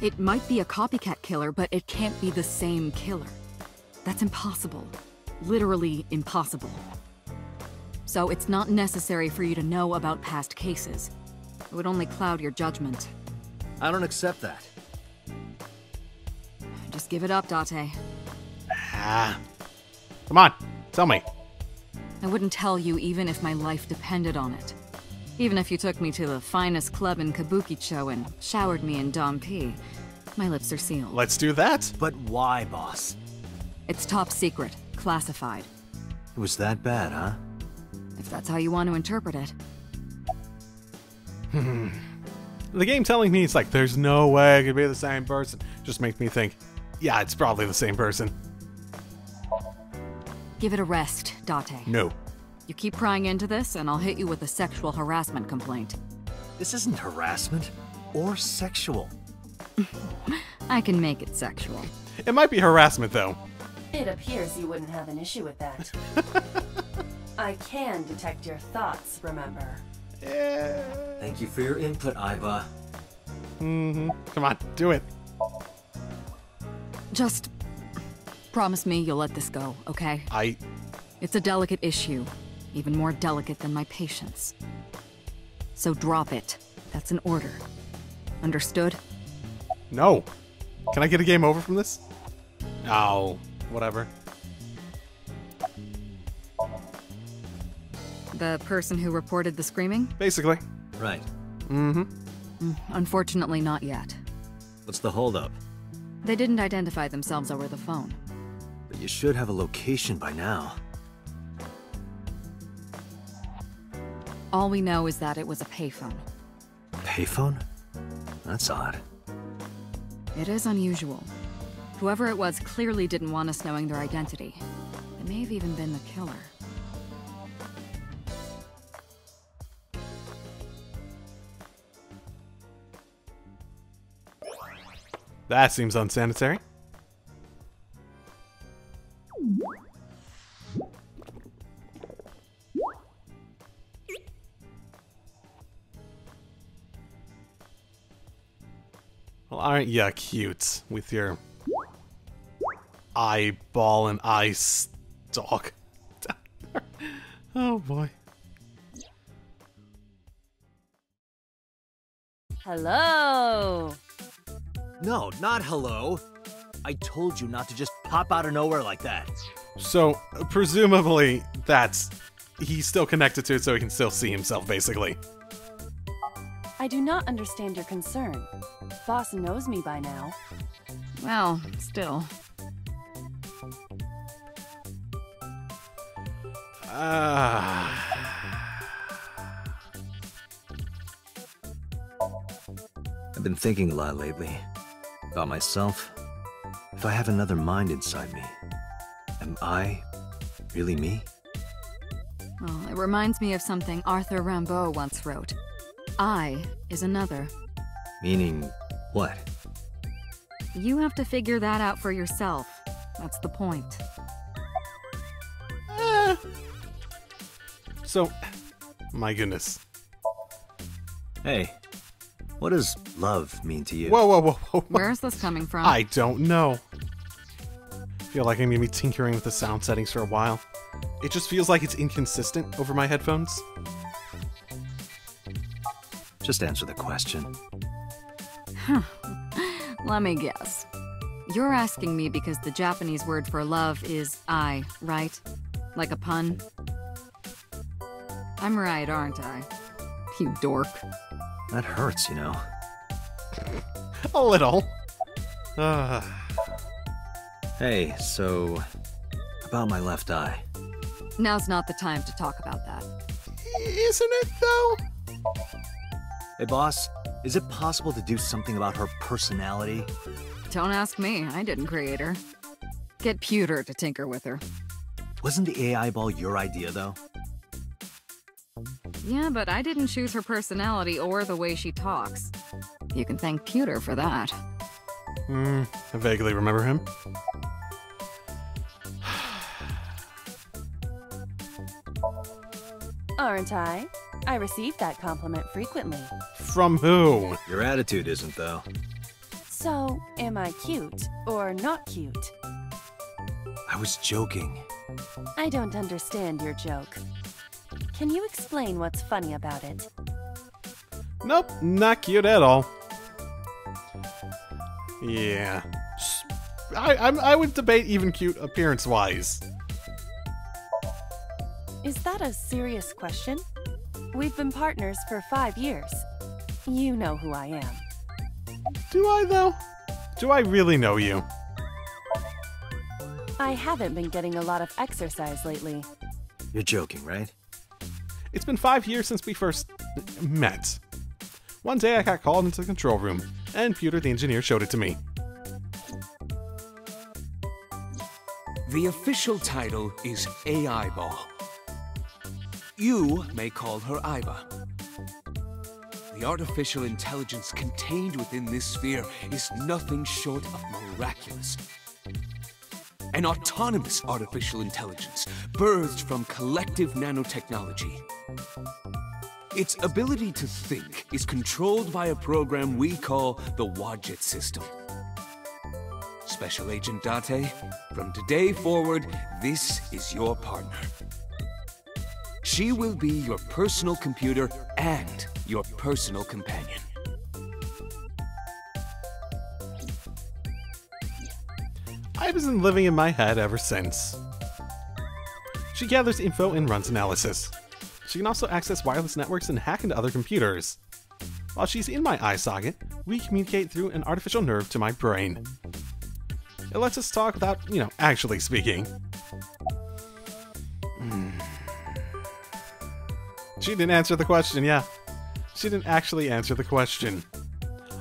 It might be a copycat killer, but it can't be the same killer. That's impossible. Literally impossible. So it's not necessary for you to know about past cases. It would only cloud your judgment. I don't accept that. Just give it up, Date. Come on, tell me. I wouldn't tell you even if my life depended on it. Even if you took me to the finest club in Kabukicho and showered me in Dom P, my lips are sealed. Let's do that. But why, boss? It's top secret, classified. It was that bad, huh? If that's how you want to interpret it. The game telling me it's like, there's no way it could be the same person, just makes me think, yeah, it's probably the same person. Give it a rest, Date. No. You keep prying into this, and I'll hit you with a sexual harassment complaint. This isn't harassment or sexual. I can make it sexual. It might be harassment, though. It appears you wouldn't have an issue with that. I can detect your thoughts, remember? Yeah. Thank you for your input, Iba. Come on, do it. Just promise me you'll let this go, okay? It's a delicate issue, even more delicate than my patience. So drop it. That's an order. Understood? No. Can I get a game over from this? Oh, whatever. The person who reported the screaming? Basically. Right. Unfortunately, not yet. What's the holdup? They didn't identify themselves over the phone. But you should have a location by now. All we know is that it was a payphone. Payphone? That's odd. It is unusual. Whoever it was clearly didn't want us knowing their identity. It may have even been the killer. That seems unsanitary. Well, aren't ya cute with your eyeball and eye stalk? Oh boy. Hello! No, not hello. I told you not to just pop out of nowhere like that. So, presumably, he's still connected to it so he can still see himself, basically. I do not understand your concern. Boss knows me by now. Well, still. I've been thinking a lot lately. About myself. If I have another mind inside me, am I really me? Well, it reminds me of something Arthur Rimbaud once wrote. I is another. Meaning what? You have to figure that out for yourself. That's the point. So, my goodness. Hey, what does love mean to you? Whoa, whoa, whoa, whoa. Where's this coming from? I don't know. Feel like I'm gonna be tinkering with the sound settings for a while. It just feels like it's inconsistent over my headphones. Just answer the question. Let me guess. You're asking me because the Japanese word for love is I, right? Like a pun? I'm right, aren't I? You dork. That hurts, you know. A little. Hey, so about my left eye. Now's not the time to talk about that. Isn't it, though? Hey, boss, is it possible to do something about her personality? Don't ask me, I didn't create her. Get Pewter to tinker with her. Wasn't the AI ball your idea, though? Yeah, but I didn't choose her personality or the way she talks. You can thank Pewter for that. I vaguely remember him. Aren't I? I receive that compliment frequently. From who? Your attitude isn't, though. So, am I cute or not cute? I was joking. I don't understand your joke. Can you explain what's funny about it? Nope, not cute at all. Yeah. I would debate even cute appearance-wise. Is that a serious question? We've been partners for 5 years. You know who I am. Do I, though? Do I really know you? I haven't been getting a lot of exercise lately. You're joking, right? It's been 5 years since we first met. One day I got called into the control room, and Pewter the engineer showed it to me. The official title is AI Ball. You may call her Iva. The artificial intelligence contained within this sphere is nothing short of miraculous. An autonomous artificial intelligence birthed from collective nanotechnology. Its ability to think is controlled by a program we call the Wadjet system. Special Agent Date, from today forward, this is your partner. She will be your personal computer and your personal companion. I've been living in my head ever since. She gathers info and runs analysis. She can also access wireless networks and hack into other computers. While she's in my eye socket, we communicate through an artificial nerve to my brain. It lets us talk without, actually speaking. She didn't answer the question, yeah. She didn't actually answer the question.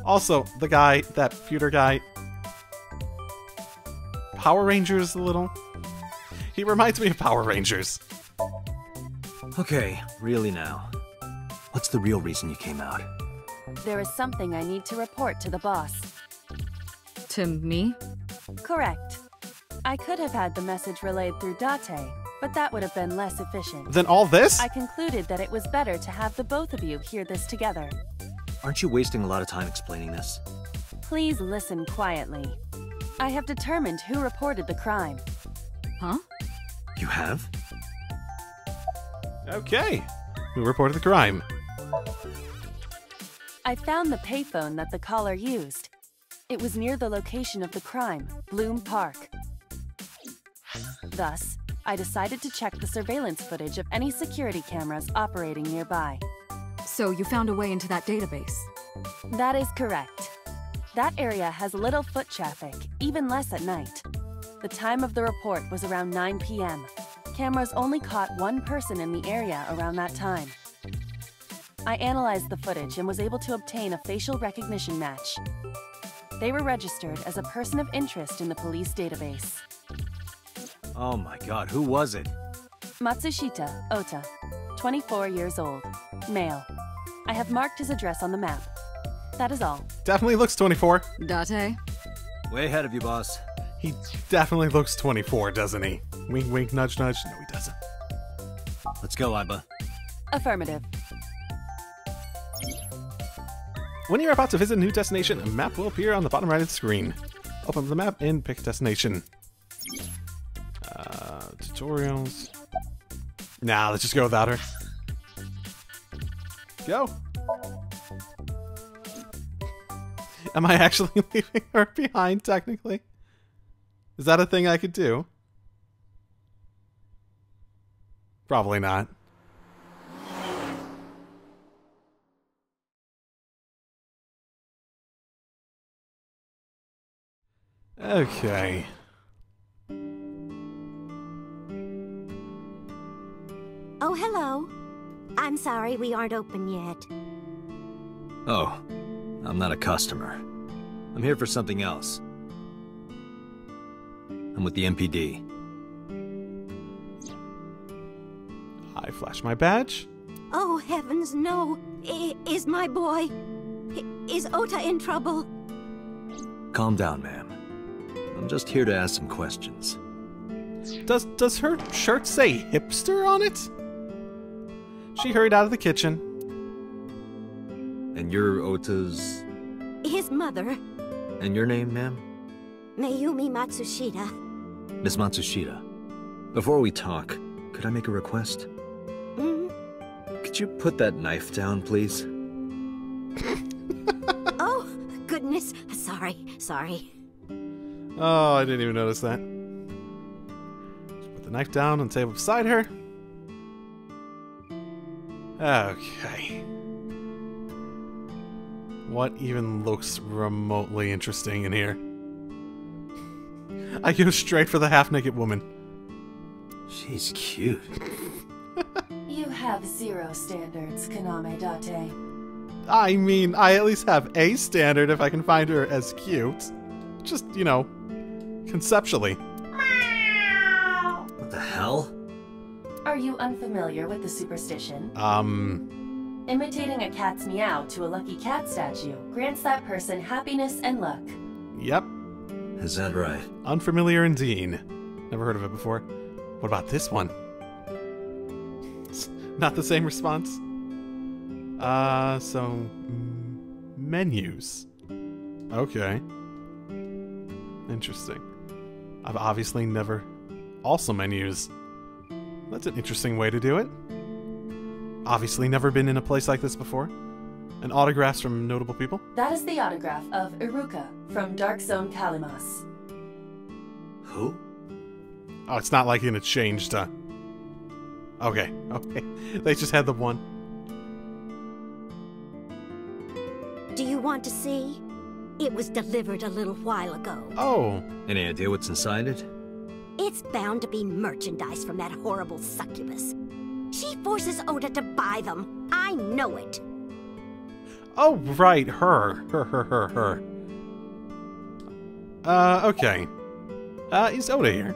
Also, the guy, that Pewter guy, Power Rangers a little. He reminds me of Power Rangers. Okay, really now. What's the real reason you came out? There is something I need to report to the boss. To me? Correct. I could have had the message relayed through Date, but that would have been less efficient. Then all this? I concluded that it was better to have the both of you hear this together. Aren't you wasting a lot of time explaining this? Please listen quietly. I have determined who reported the crime. Huh? You have? Okay. Who reported the crime? I found the payphone that the caller used. It was near the location of the crime, Bloom Park. Thus, I decided to check the surveillance footage of any security cameras operating nearby. So you found a way into that database? That is correct. That area has little foot traffic, even less at night. The time of the report was around 9 p.m. Cameras only caught one person in the area around that time. I analyzed the footage and was able to obtain a facial recognition match. They were registered as a person of interest in the police database. Oh my god, who was it? Matsushita Ota, 24 years old, male. I have marked his address on the map. That is all. Definitely looks 24. Date? Way ahead of you, boss. He definitely looks 24, doesn't he? Wink, wink, nudge, nudge. No, he doesn't. Let's go, Iba. Affirmative. When you're about to visit a new destination, a map will appear on the bottom right of the screen. Open the map and pick a destination. Tutorials. Nah, let's just go without her. Go. Am I actually leaving her behind, technically? Is that a thing I could do? Probably not. Okay. Oh, hello. I'm sorry we aren't open yet. Oh, I'm not a customer. I'm here for something else. I'm with the MPD. I flash my badge. Oh, heavens, no. Is my boy... Is Ota in trouble? Calm down, ma'am. I'm just here to ask some questions. Does her shirt say hipster on it? She hurried out of the kitchen. And you're Ota's... His mother, And your name, ma'am? Mayumi Matsushita. Miss Matsushita. Before we talk, could I make a request? Could you put that knife down, please? Oh, goodness. Sorry. Oh, I didn't even notice that. Just put the knife down on the table beside her. Okay. What even looks remotely interesting in here? I go straight for the half-naked woman. She's cute. You have zero standards, Kaname Date. I mean, I at least have a standard if I can find her as cute. Just, you know, conceptually. What the hell? Are you unfamiliar with the superstition? Imitating a cat's meow to a lucky cat statue grants that person happiness and luck. Yep. Is that right? Unfamiliar indeed. Never heard of it before. What about this one? Not the same response? Menus. Okay. Interesting. I've obviously never... Also menus. That's an interesting way to do it. Obviously never been in a place like this before. And autographs from notable people. That is the autograph of Iruka from Dark Zone Kalimas. Who? Oh, it's not like it changed, Okay. They just had the one. Do you want to see? It was delivered a little while ago. Oh. Any idea what's inside it? It's bound to be merchandise from that horrible succubus. She forces Ota to buy them. I know it. Oh, right. Her. Okay. Is Ota here?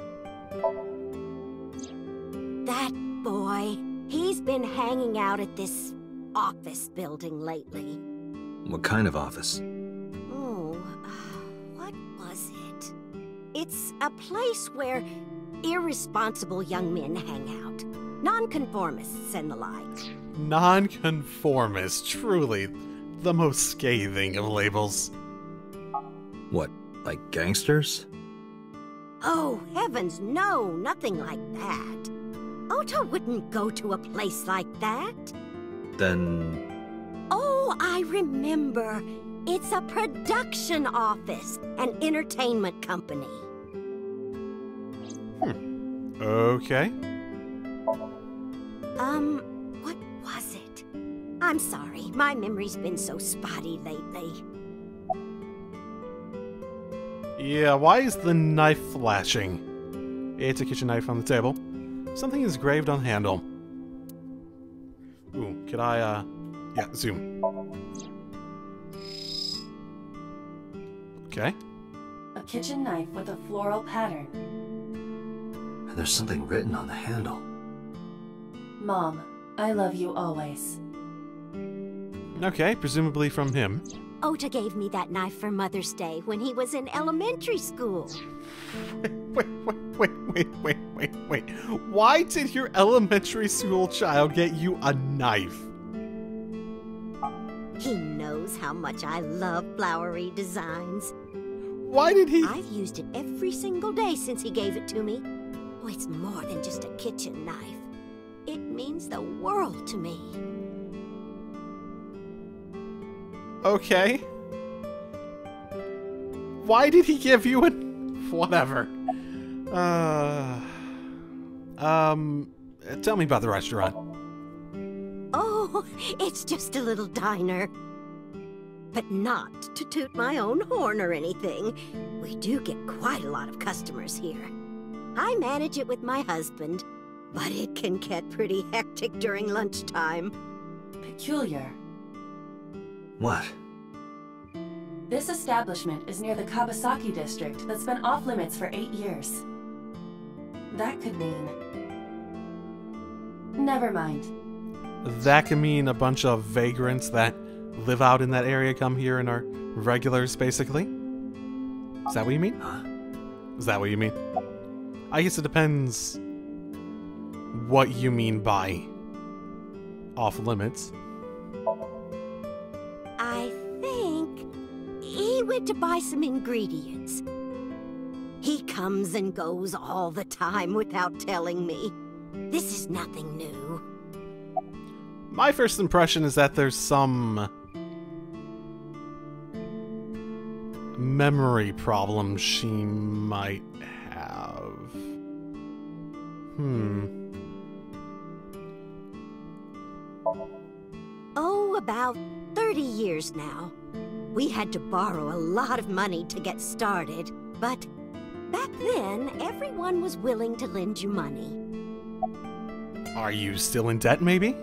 That boy. He's been hanging out at this office building lately. What kind of office? Oh, what was It's a place where irresponsible young men hang out. Nonconformists and the like. Nonconformist, truly the most scathing of labels. What, like gangsters? Oh, heavens no, nothing like that. Ota wouldn't go to a place like that. Then... Oh, I remember. It's a production office, an entertainment company. Okay. What was it? I'm sorry, my memory's been so spotty lately. Yeah, why is the knife flashing? It's a kitchen knife on the table. Something is engraved on the handle. Ooh, could I, yeah, zoom. Okay. A kitchen knife with a floral pattern. And there's something written on the handle. Mom, I love you always. Okay, presumably from him. Ota gave me that knife for Mother's Day when he was in elementary school. Wait. Why did your elementary school child get you a knife? He knows how much I love flowery designs. Why did he? I've used it every single day since he gave it to me. Oh, it's more than just a kitchen knife. It means the world to me. Okay. Why did he give you a... whatever. Tell me about the restaurant. Oh, it's just a little diner. But not to toot my own horn or anything. We do get quite a lot of customers here. I manage it with my husband, but it can get pretty hectic during lunchtime. Peculiar. What? This establishment is near the Kawasaki district that's been off limits for 8 years. That could mean... Never mind. That could mean a bunch of vagrants that live out in that area come here and are regulars, basically? Is that what you mean? Is that what you mean? I guess it depends what you mean by off limits. I think he went to buy some ingredients. He comes and goes all the time without telling me. This is nothing new. My first impression is that there's some memory problem she might have. Oh, about 30 years now. We had to borrow a lot of money to get started, but back then, everyone was willing to lend you money. Are you still in debt, maybe?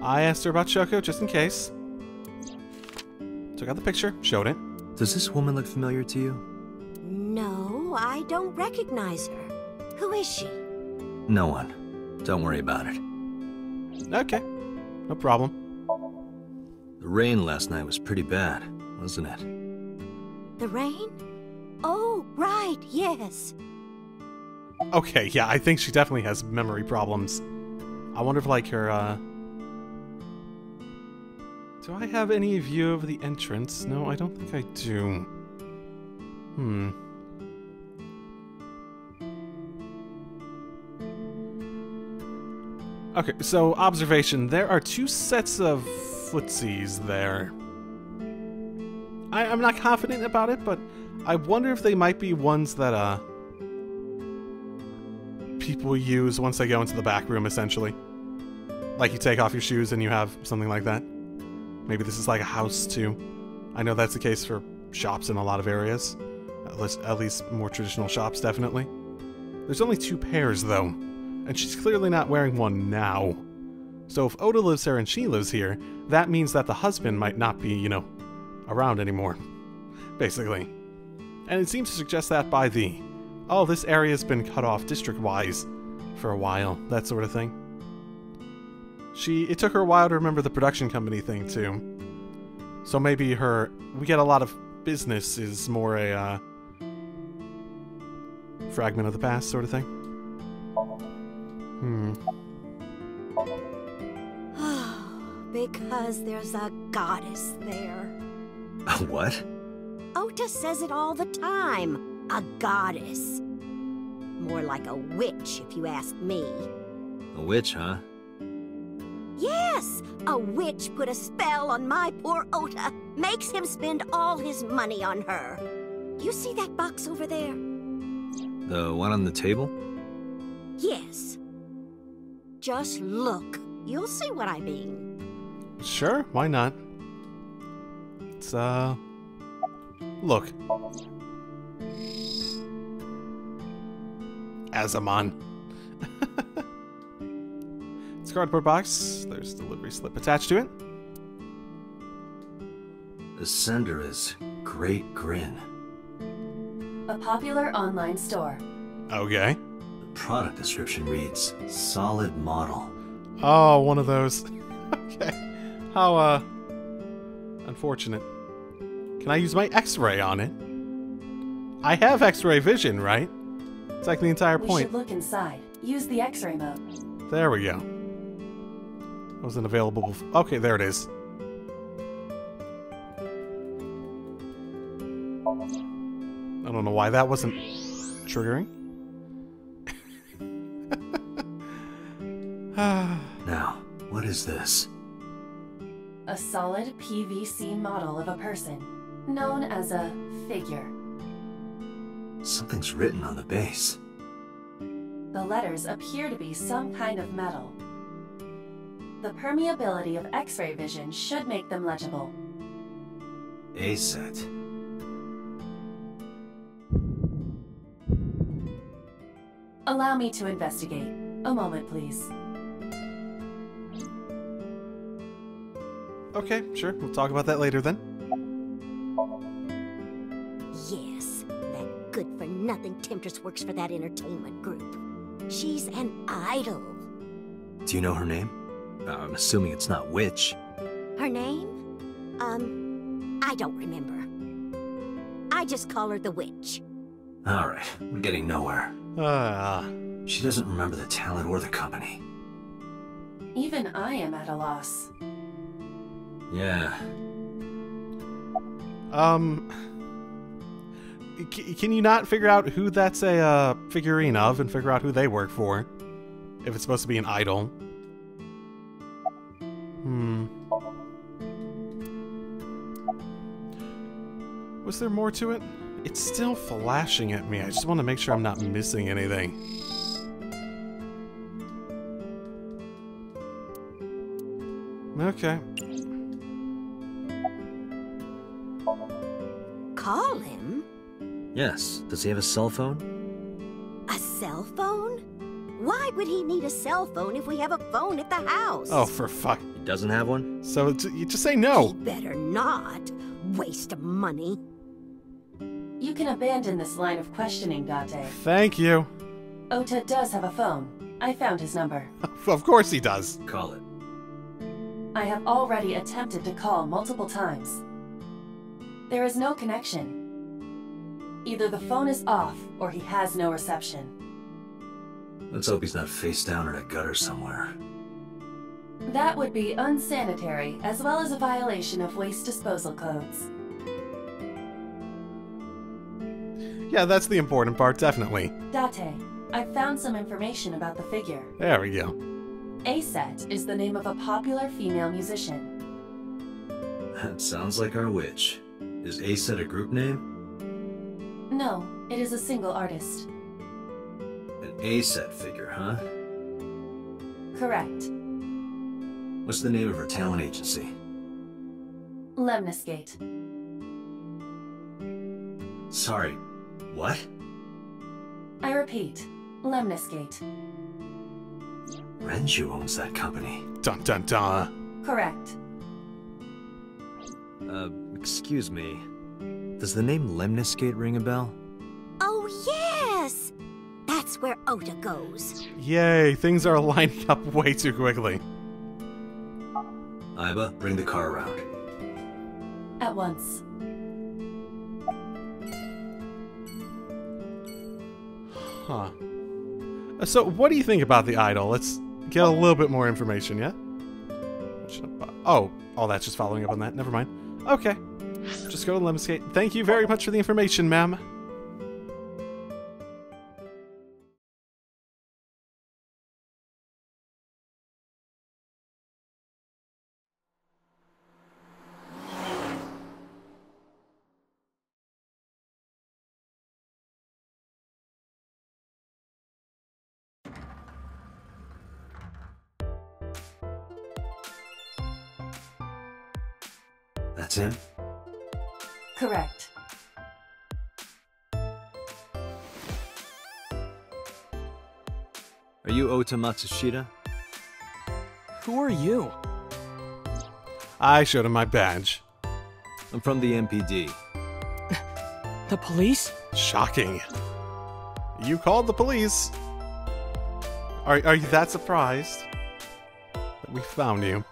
I asked her about Shoko just in case. Took out the picture, showed it. Does this woman look familiar to you? No, I don't recognize her. Who is she? No one. Don't worry about it. Okay, no problem. The rain last night was pretty bad, wasn't it? The rain? Oh, right, yes. Okay, yeah, I think she definitely has memory problems. I wonder if, like, her, do I have any view of the entrance? No, I don't think I do. Okay, so, observation. There are 2 sets of footsies there. I'm not confident about it, but I wonder if they might be ones that, people use once they go into the back room, essentially. Like, you take off your shoes and you have something like that. Maybe this is like a house, too. I know that's the case for shops in a lot of areas. At least more traditional shops, definitely. There's only 2 pairs, though. And she's clearly not wearing one now. So if Ota lives here and she lives here, that means that the husband might not be, you know, around anymore. Basically. And it seems to suggest that by the, oh, this area's been cut off district-wise for a while, that sort of thing. It took her a while to remember the production company thing, too. So maybe we get a lot of business is more a fragment of the past sort of thing. Because there's a goddess there. What? Ota says it all the time. A goddess. More like a witch, if you ask me. A witch, huh? Yes! A witch put a spell on my poor Ota. Makes him spend all his money on her. You see that box over there? The one on the table? Yes. Just look. You'll see what I mean. Sure, why not? Let's, look. Azamon. It's a cardboard box. There's a delivery slip attached to it. The sender is Great Grin. A popular online store. Okay. The product description reads, solid model. Oh, one of those. Okay. How, unfortunate. Can I use my X-ray on it? I have X-ray vision, right? It's like the entire We point. should look inside. Use the X-ray mode. There we go. Wasn't available before. Okay, there it is. I don't know why that wasn't triggering. Now, what is this? A solid PVC model of a person, known as a figure. Something's written on the base. The letters appear to be some kind of metal. The permeability of X-ray vision should make them legible. A set. Allow me to investigate. A moment, please. Okay, sure. We'll talk about that later then. Yes, that good-for-nothing temptress works for that entertainment group. She's an idol. Do you know her name? I'm assuming it's not Witch. Her name? I don't remember. I just call her the Witch. Alright, we're getting nowhere. She doesn't remember the talent or the company. Even I am at a loss. Yeah. Can you not figure out who that's a figurine of and figure out who they work for? If it's supposed to be an idol. Was there more to it? It's still flashing at me. I just want to make sure I'm not missing anything. Okay. Call him? Yes. Does he have a cell phone? A cell phone? Why would he need a cell phone if we have a phone at the house? Oh, for fuck. He doesn't have one? So you just say no. He better not. Waste of money. You can abandon this line of questioning, Date. Thank you. Ota does have a phone. I found his number. Of course he does. Call it. I have already attempted to call multiple times. There is no connection. Either the phone is off, or he has no reception. Let's hope he's not face down in a gutter somewhere. That would be unsanitary, as well as a violation of waste disposal codes. Yeah, that's the important part, definitely. Date, I've found some information about the figure. There we go. A-Set is the name of a popular female musician. That sounds like our witch. Is A set a group name? No, it is a single artist. An A set figure, huh? Correct. What's the name of her talent agency? Lemniscate. Sorry, what? I repeat, Lemniscate. Renju owns that company. Dun dun dun. Correct. Excuse me. Does the name Lemniscate ring a bell? Oh, yes! That's where Ota goes. Yay, things are lining up way too quickly. Iba, bring the car around. At once. Huh. So, what do you think about the idol? Let's get a little bit more information, yeah? Oh, that's just following up on that. Never mind. Okay. Just go to Lemniscate. Thank you very much for the information, ma'am. That's him? Correct. Are you Ota Matsushita? Who are you? I showed him my badge. I'm from the MPD. The police? Shocking. You called the police. Are you that surprised that we found you?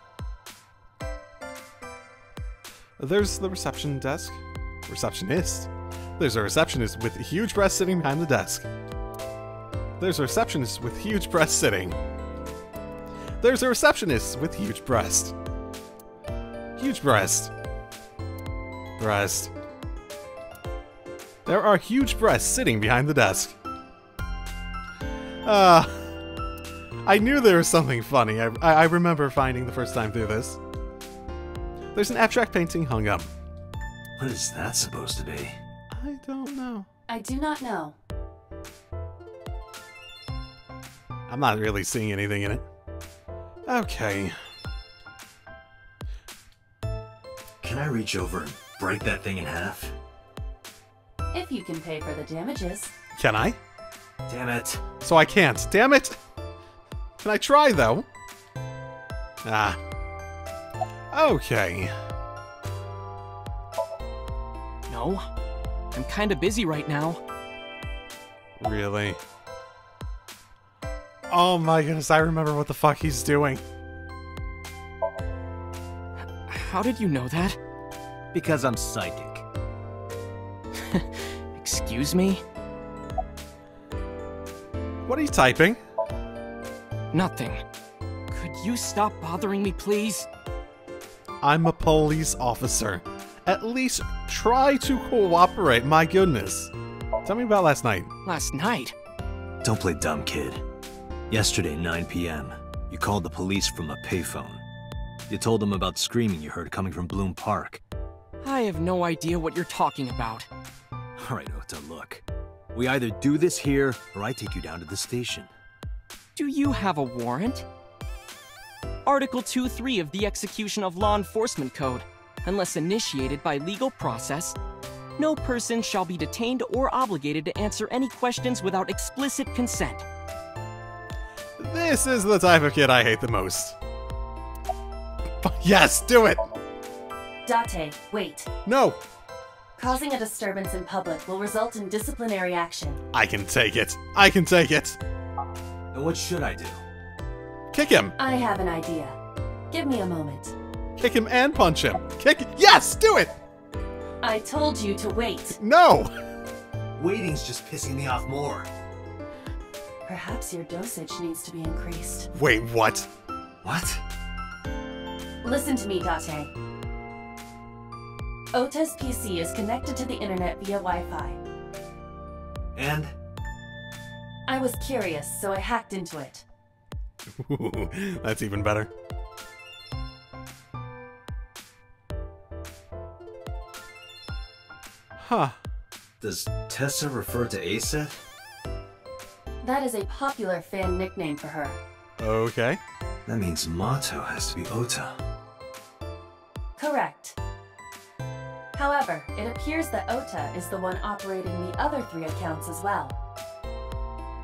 There's the reception desk. Receptionist. There's a receptionist with huge breasts sitting behind the desk. There's a receptionist with huge breasts sitting. There's a receptionist with huge breast. Huge breast. Breast. There are huge breasts sitting behind the desk. I knew there was something funny. I remember finding the first time through this. There's an abstract painting hung up. What is that supposed to be? I don't know. I do not know. I'm not really seeing anything in it. Okay. Can I reach over and break that thing in half? If you can pay for the damages. Can I? Damn it. So I can't. Damn it! Can I try, though? Ah. Okay. No. I'm kinda busy right now. Really? Oh my goodness, I remember what the fuck he's doing. How did you know that? Because I'm psychic. Excuse me? What are you typing? Nothing. Could you stop bothering me, please? I'm a police officer. At least try to cooperate, my goodness. Tell me about last night. Last night? Don't play dumb, kid. Yesterday, 9 p.m., you called the police from a payphone. You told them about screaming you heard coming from Bloom Park. I have no idea what you're talking about. Alright, Ota, look. We either do this here, or I take you down to the station. Do you have a warrant? Article 2.3 of the Execution of Law Enforcement Code. Unless initiated by legal process, no person shall be detained or obligated to answer any questions without explicit consent. This is the type of kid I hate the most. Yes, do it! Date, wait. No! Causing a disturbance in public will result in disciplinary action. I can take it. I can take it. And what should I do? Kick him. I have an idea. Give me a moment. Kick him and punch him. Kick. Yes, do it! I told you to wait. No! Waiting's just pissing me off more. Perhaps your dosage needs to be increased. Wait, what? What? Listen to me, Date. Ota's PC is connected to the internet via Wi-Fi. And? I was curious, so I hacked into it. Ooh, that's even better. Huh. Does Tessa refer to Aset? That is a popular fan nickname for her. Okay. That means Mato has to be Ota. Correct. However, it appears that Ota is the one operating the other 3 accounts as well.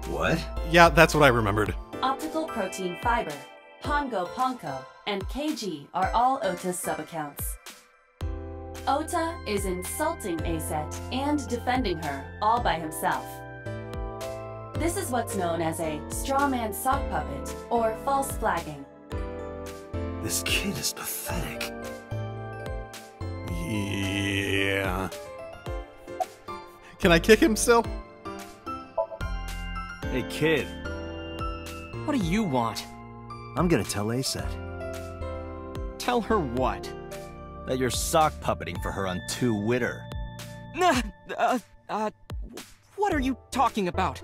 What? Yeah, that's what I remembered. Optical Protein Fiber, Pongo Ponko, and KG are all Ota's sub-accounts. Ota is insulting Aset and defending her all by himself. This is what's known as a strawman sock puppet or false flagging. This kid is pathetic. Can I kick him still? Hey, kid. What do you want? I'm gonna tell Aset Tell her what? that you're sock puppeting for her on Witter. Nah, what are you talking about?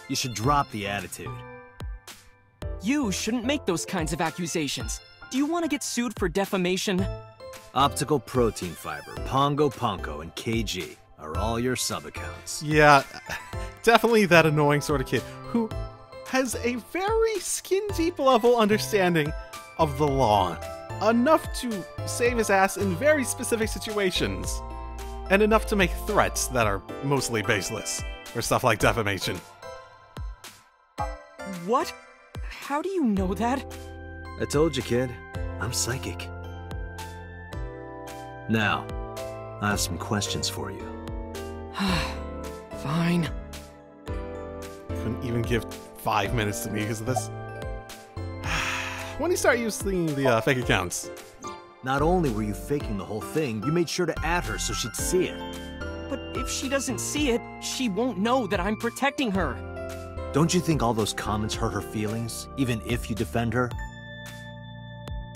You should drop the attitude. You shouldn't make those kinds of accusations. Do you want to get sued for defamation? Optical protein fiber, Pongo, and KG are all your sub-accounts. Yeah, definitely that annoying sort of kid who has a very skin-deep level understanding of the law. Enough to save his ass in very specific situations. And enough to make threats that are mostly baseless. Or stuff like defamation. What? How do you know that? I told you, kid. I'm psychic. Now, I have some questions for you. Fine. Couldn't even give 5 minutes to me because of this. When do you start using the fake accounts? Not only were you faking the whole thing, you made sure to add her so she'd see it. But if she doesn't see it, she won't know that I'm protecting her. Don't you think all those comments hurt her feelings, even if you defend her?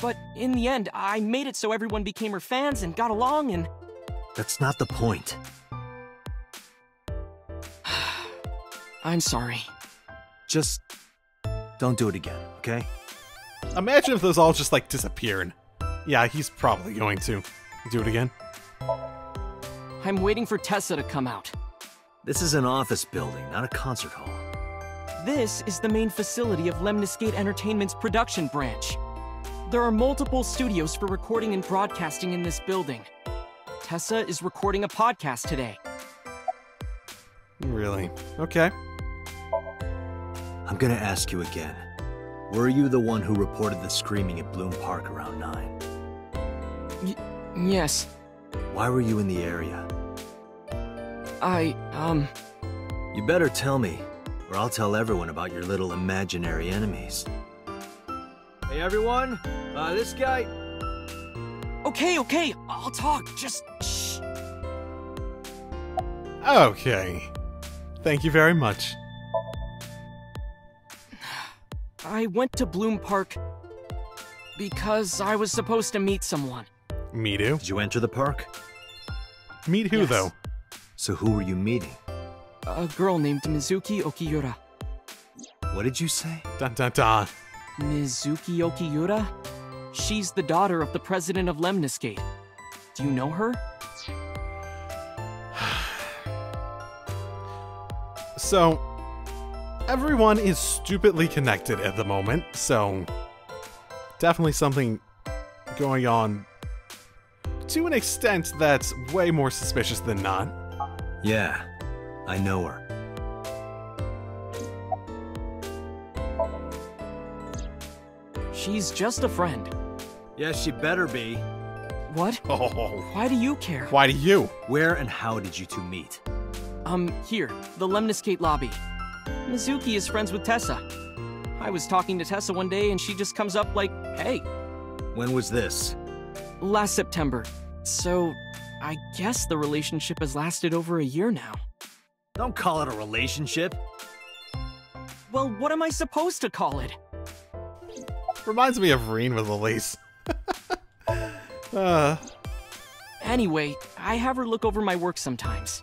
But in the end, I made it so everyone became her fans and got along and... That's not the point. I'm sorry. Just don't do it again, okay? Imagine if those all just, like, disappeared. Yeah, he's probably going to do it again. I'm waiting for Tessa to come out. This is an office building, not a concert hall. This is the main facility of Lemniscate Entertainment's production branch. There are multiple studios for recording and broadcasting in this building. Tessa is recording a podcast today. Really? Okay. I'm gonna ask you again. Were you the one who reported the screaming at Bloom Park around 9? Yes. Why were you in the area? You better tell me, or I'll tell everyone about your little imaginary enemies. Hey everyone, this guy... Okay, I'll talk, just shh. Okay. Thank you very much. I went to Bloom Park because I was supposed to meet someone. Meet who? Did you enter the park? Meet who, Yes. though? So who were you meeting? A girl named Mizuki Okiura. What did you say? Dun dun dun. Mizuki Okiura? She's the daughter of the president of Lemniscate. Do you know her? So, everyone is stupidly connected at the moment, so definitely something going on to an extent that's way more suspicious than not. Yeah, I know her. She's just a friend. Yeah, she better be. What? Oh, Why do you care? why do you? Where and how did you two meet? Here, the Lemniscate lobby. Mizuki is friends with Tessa. I was talking to Tessa one day and she just comes up like, hey. When was this? Last September. So, I guess the relationship has lasted over a year now. Don't call it a relationship. Well, what am I supposed to call it? Reminds me of Reen with Elise. Anyway, I have her look over my work sometimes.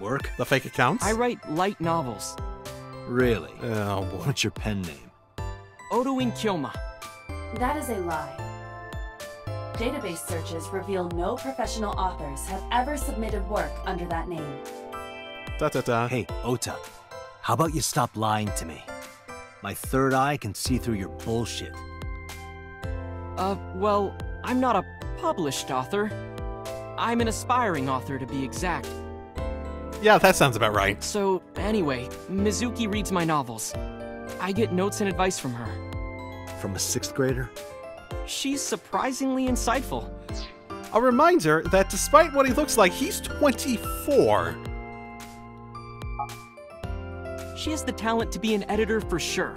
Work? The fake accounts? I write light novels. Really? Oh boy. What's your pen name? Odoin Kyoma. That is a lie. Database searches reveal no professional authors have ever submitted work under that name. Da da da. Hey, Ota. How about you stop lying to me? My third eye can see through your bullshit. Well, I'm not a published author. I'm an aspiring author, to be exact. Yeah, that sounds about right. So, anyway, Mizuki reads my novels. I get notes and advice from her. From a 6th grader? She's surprisingly insightful. A reminder that despite what he looks like, he's 24. She has the talent to be an editor for sure.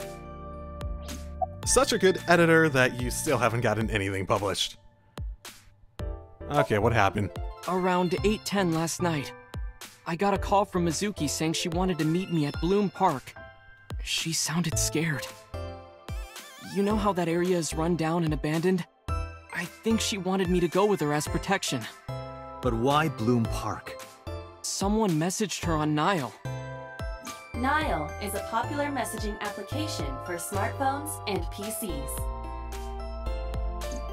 Such a good editor that you still haven't gotten anything published. Okay, what happened? Around 8:10 last night, I got a call from Mizuki saying she wanted to meet me at Bloom Park. She sounded scared. You know how that area is run down and abandoned? I think she wanted me to go with her as protection. But why Bloom Park? Someone messaged her on Nile. Nile is a popular messaging application for smartphones and PCs.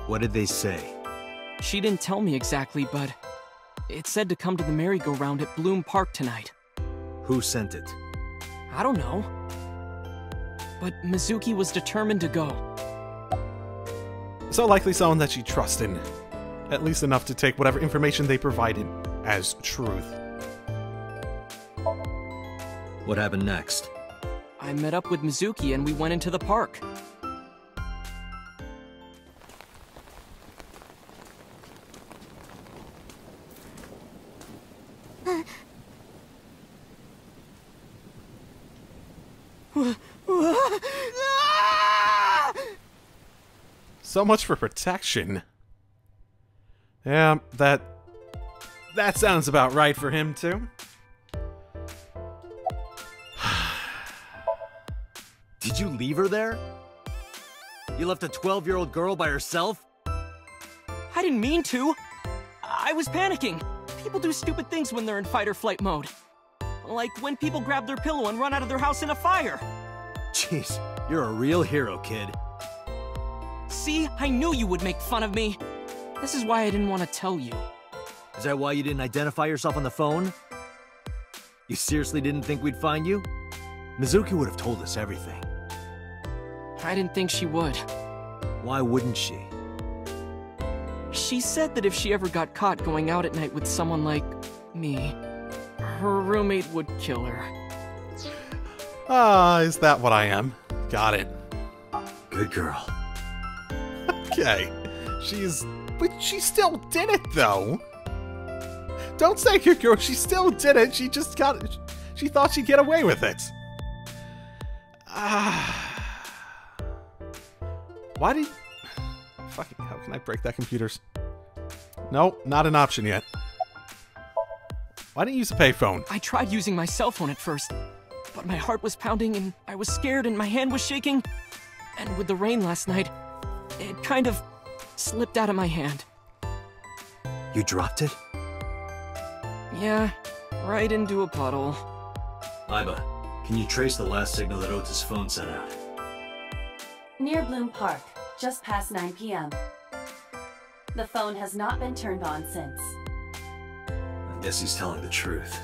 What did they say? She didn't tell me exactly, but it said to come to the merry-go-round at Bloom Park tonight. Who sent it? I don't know. But Mizuki was determined to go. So likely someone that she trusted. At least enough to take whatever information they provided as truth. What happened next? I met up with Mizuki and we went into the park. So much for protection. Yeah, that sounds about right for him, too. Did you leave her there? You left a 12-year-old girl by herself? I didn't mean to. I was panicking. People do stupid things when they're in fight or flight mode. Like when people grab their pillow and run out of their house in a fire. Jeez, you're a real hero, kid. See, I knew you would make fun of me. This is why I didn't want to tell you. Is that why you didn't identify yourself on the phone? You seriously didn't think we'd find you? Mizuki would have told us everything. I didn't think she would. Why wouldn't she? She said that if she ever got caught going out at night with someone like me, her roommate would kill her. Ah, is that what I am? Got it. Good girl. Okay. But she still did it, though. Don't say good girl, she still did it. She thought she'd get away with it. Why did... Fucking hell, can I break that computer's... Nope, not an option yet. Why didn't you use a payphone? I tried using my cell phone at first, but my heart was pounding and I was scared and my hand was shaking. And with the rain last night, it kind of slipped out of my hand. You dropped it? Yeah, right into a puddle. Iba, can you trace the last signal that Otis' phone sent out? Near Bloom Park, just past 9 p.m. The phone has not been turned on since. I guess he's telling the truth.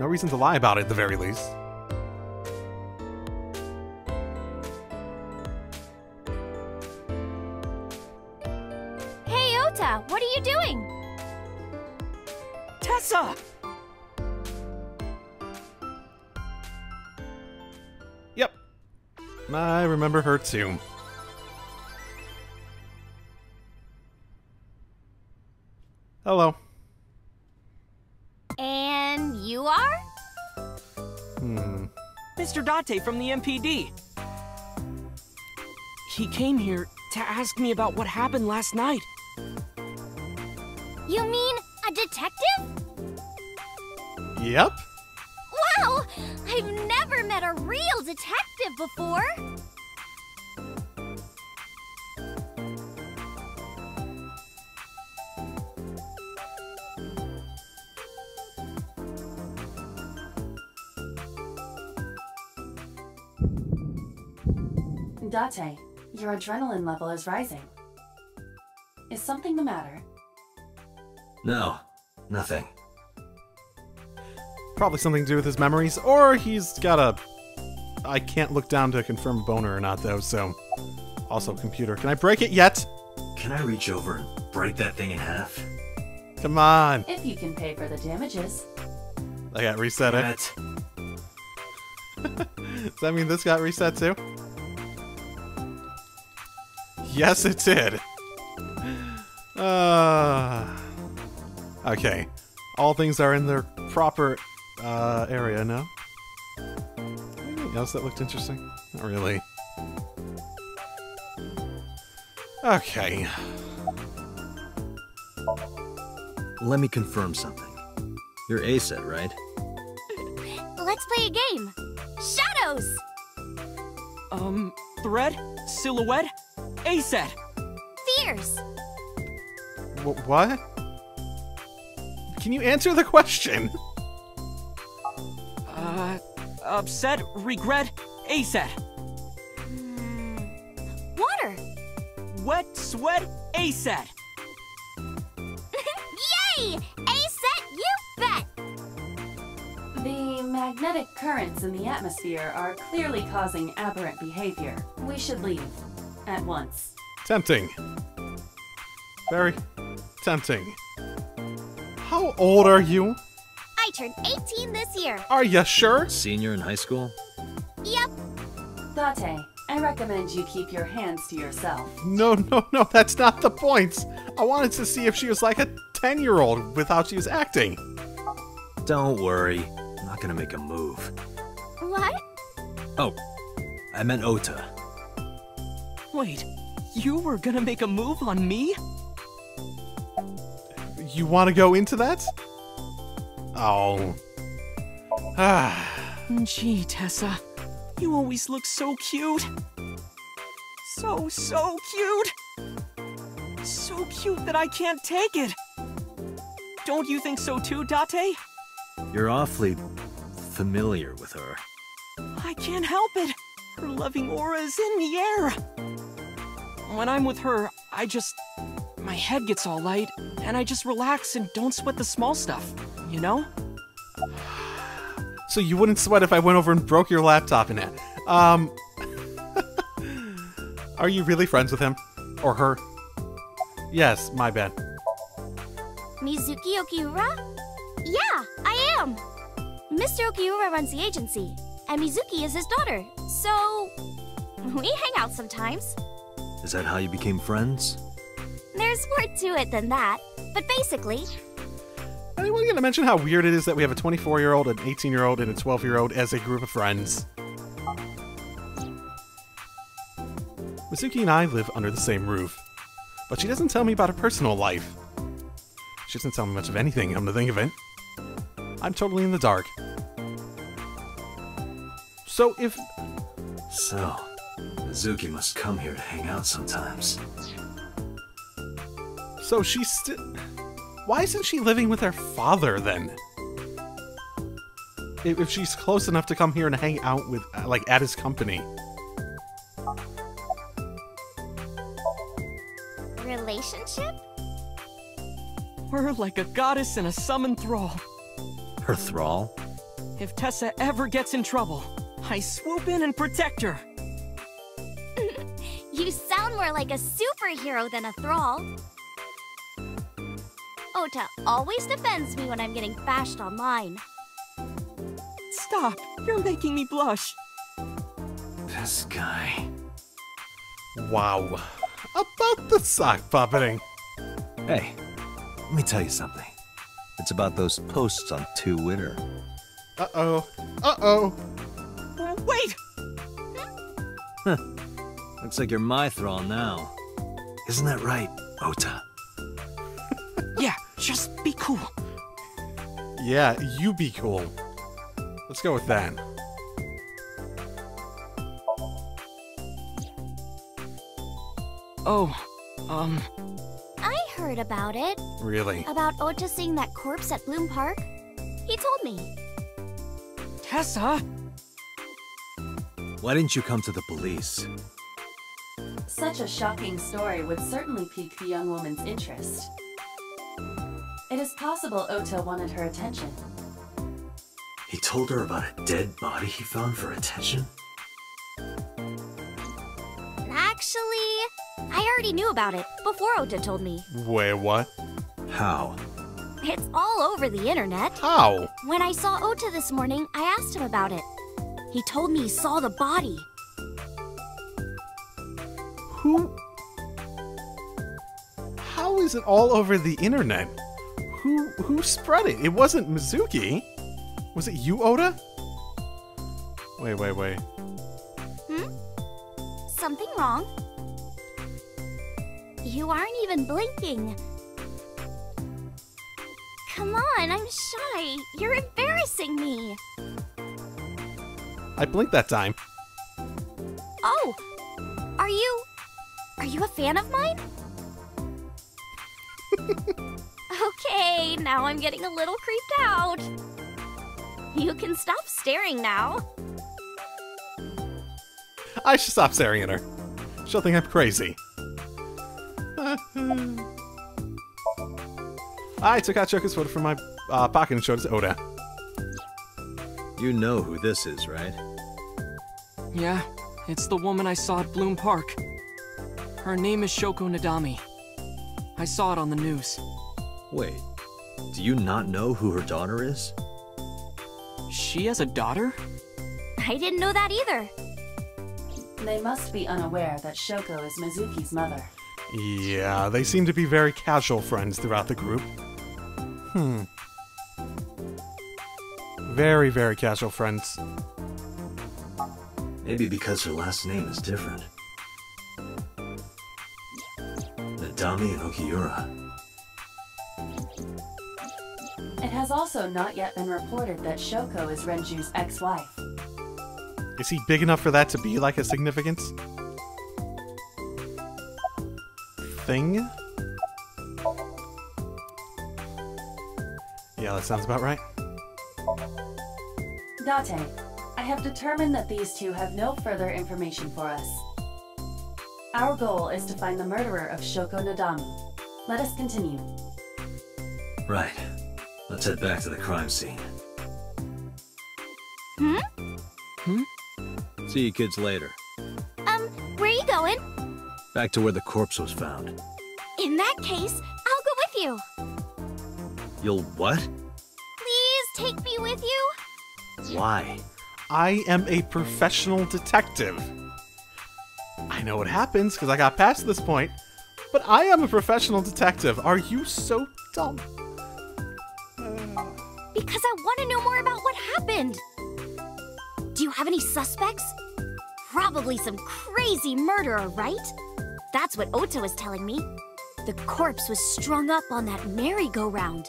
No reason to lie about it, at the very least. Hey, Ota, what are you doing? Tessa! Yep. I remember her too. Hello. And you are? Mr. Date from the MPD. He came here to ask me about what happened last night. You mean a detective? Yep. Wow! I've never met a real detective before! Date, your adrenaline level is rising. Is something the matter? No, nothing. Probably something to do with his memories, or he's got a... I can't look down to confirm a boner or not, though, so... Also, computer. Can I break it yet? Can I reach over and break that thing in half? Come on. If you can pay for the damages. I got reset it. Does that mean this got reset too? Yes, it did. Okay. All things are in their proper area now. Anything else that looked interesting? Not really. Okay. Let me confirm something. You're ASET, right? Let's play a game. Shadows! Thread? Silhouette? A-set! Fears! What? Can you answer the question? Upset? Regret? A-set! Water! Wet? Sweat? A-set! Yay! A-set, you bet! The magnetic currents in the atmosphere are clearly causing aberrant behavior. We should leave. At once. Tempting. Very tempting. How old are you? I turned 18 this year. Are you sure? Senior in high school? Yep. Date, I recommend you keep your hands to yourself. No, that's not the point. I wanted to see if she was like a 10-year-old with how she was acting. Don't worry. I'm not gonna make a move. What? Oh, I meant Ota. Wait, you were gonna make a move on me? You want to go into that? Oh. Gee, Tessa. You always look so cute. So cute. So cute that I can't take it. Don't you think so too, Date? You're awfully familiar with her. I can't help it. Her loving aura is in the air. When I'm with her, my head gets all light, and I just relax and don't sweat the small stuff, you know? So you wouldn't sweat if I went over and broke your laptop in it. Are you really friends with him? Or her? Yes, my bad. Mizuki Okiura? Yeah, I am. Mr. Okiura runs the agency, and Mizuki is his daughter, so we hang out sometimes. Is that how you became friends? There's more to it than that, but basically... Anyone gonna mention how weird it is that we have a 24-year-old, an 18-year-old, and a 12-year-old as a group of friends? Mizuki and I live under the same roof, but she doesn't tell me about her personal life. She doesn't tell me much of anything, come to think of it. I'm totally in the dark. So Mizuki must come here to hang out sometimes. So she's still... Why isn't she living with her father, then? If she's close enough to come here and hang out with, like, at his company. Relationship? We're like a goddess and a summoned thrall. Her thrall? If Tessa ever gets in trouble, I swoop in and protect her. You sound more like a superhero than a thrall. Ota always defends me when I'm getting bashed online. Stop! You're making me blush. This guy. Wow. About the sock puppeting. Hey, let me tell you something. It's about those posts on Twitter. Uh-oh. Uh-oh. Wait! Huh. Looks like you're my thrall now. Isn't that right, Ota? Yeah, just be cool. Yeah, you be cool. Let's go with that. Oh, I heard about it. Really? About Ota seeing that corpse at Bloom Park. He told me. Tessa? Why didn't you come to the police? Such a shocking story would certainly pique the young woman's interest. It is possible Ota wanted her attention. He told her about a dead body he found for attention? Actually, I already knew about it before Ota told me. Wait, what? How? It's all over the internet. How? When I saw Ota this morning, I asked him about it. He told me he saw the body. Who? How is it all over the internet? Who spread it? It wasn't Mizuki. Was it you, Ota? Wait. Something wrong? You aren't even blinking. Come on, I'm shy. You're embarrassing me. I blinked that time. Oh, are you a fan of mine? Okay, now I'm getting a little creeped out. You can stop staring now. I should stop staring at her. She'll think I'm crazy. I took out Choco's photo from my pocket and showed it to Oda. You know who this is, right? Yeah, it's the woman I saw at Bloom Park. Her name is Shoko Nadami. I saw it on the news. Wait, do you not know who her daughter is? She has a daughter? I didn't know that either. They must be unaware that Shoko is Mizuki's mother. Yeah, they seem to be very casual friends throughout the group. Very, very casual friends. Maybe because her last name is different. Nadami and Okiura. It has also not yet been reported that Shoko is Renju's ex-wife. Is he big enough for that to be like a significance thing? Yeah, that sounds about right. Date, I have determined that these two have no further information for us. Our goal is to find the murderer of Shoko Nadami. Let us continue. Right. Let's head back to the crime scene. See you kids later. Where are you going? Back to where the corpse was found. In that case, I'll go with you. You'll what? Please take me with you. Why? I am a professional detective. I know what happens because I got past this point, but I am a professional detective. Are you so dumb? Because I want to know more about what happened. Do you have any suspects? Probably some crazy murderer, right? That's what Ota was telling me. The corpse was strung up on that merry-go-round.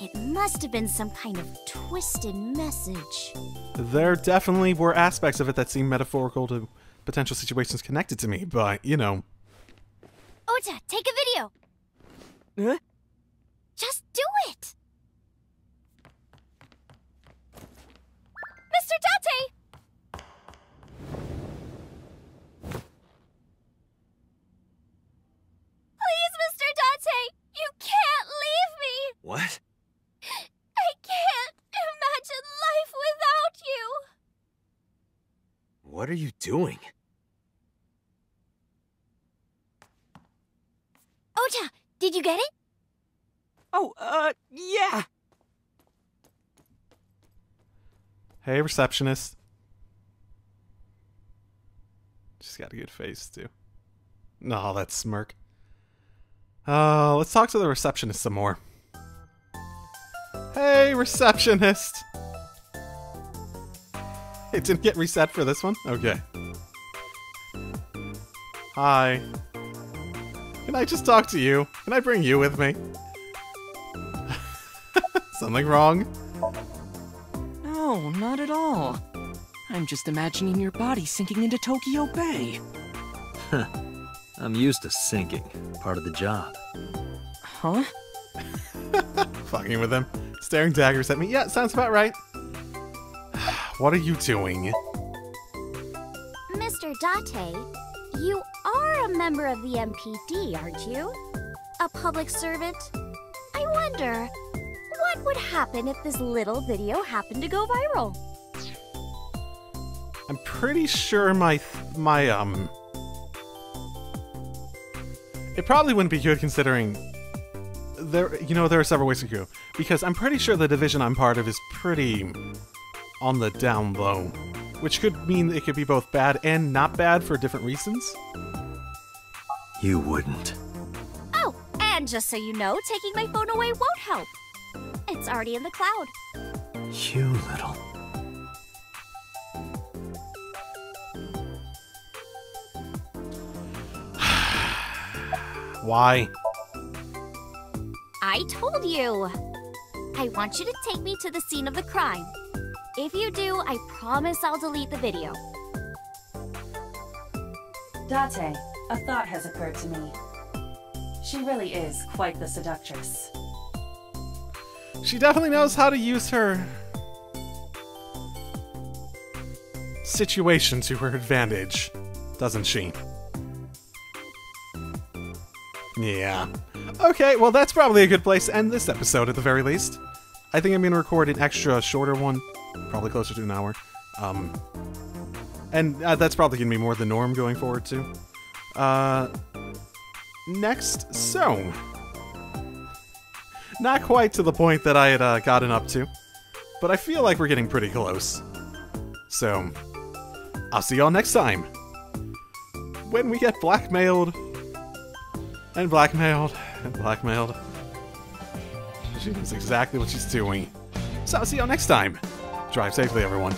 It must have been some kind of twisted message. There definitely were aspects of it that seemed metaphorical to potential situations connected to me, but, you know. Ota, take a video. Huh? Just do it. Mr. Date! Please, Mr. Date! You can't leave me! What? I can't imagine life without you! What are you doing? Ota, did you get it? Oh, yeah. Hey, receptionist. She's got a good face, too. No, that smirk. Let's talk to the receptionist some more. Hey, receptionist! It didn't get reset for this one? Okay. Hi. Can I just talk to you? Can I bring you with me? Something wrong? No, not at all. I'm just imagining your body sinking into Tokyo Bay. I'm used to sinking. Part of the job. Huh? Fucking with him. Staring daggers at me. Yeah, sounds about right. What are you doing? Mr. Date, you are a member of the MPD, aren't you? A public servant? I wonder, what would happen if this little video happened to go viral? I'm pretty sure it probably wouldn't be good considering there are several ways to go. Because I'm pretty sure the division I'm part of is pretty on the down low. Which could mean it could be both bad and not bad for different reasons. You wouldn't. Oh, and just so you know, taking my phone away won't help. It's already in the cloud. You little... Why? I told you. I want you to take me to the scene of the crime. If you do, I promise I'll delete the video. Date, a thought has occurred to me. She really is quite the seductress. She definitely knows how to use her situation to her advantage, doesn't she? Yeah. Okay, well that's probably a good place to end this episode at the very least. I think I'm going to record an extra shorter one, probably closer to an hour. And that's probably going to be more the norm going forward too. Next, so... Not quite to the point that I had gotten up to, but I feel like we're getting pretty close. So, I'll see y'all next time. When we get blackmailed, and blackmailed, and blackmailed. She knows exactly what she's doing. So I'll see y'all next time. Drive safely, everyone.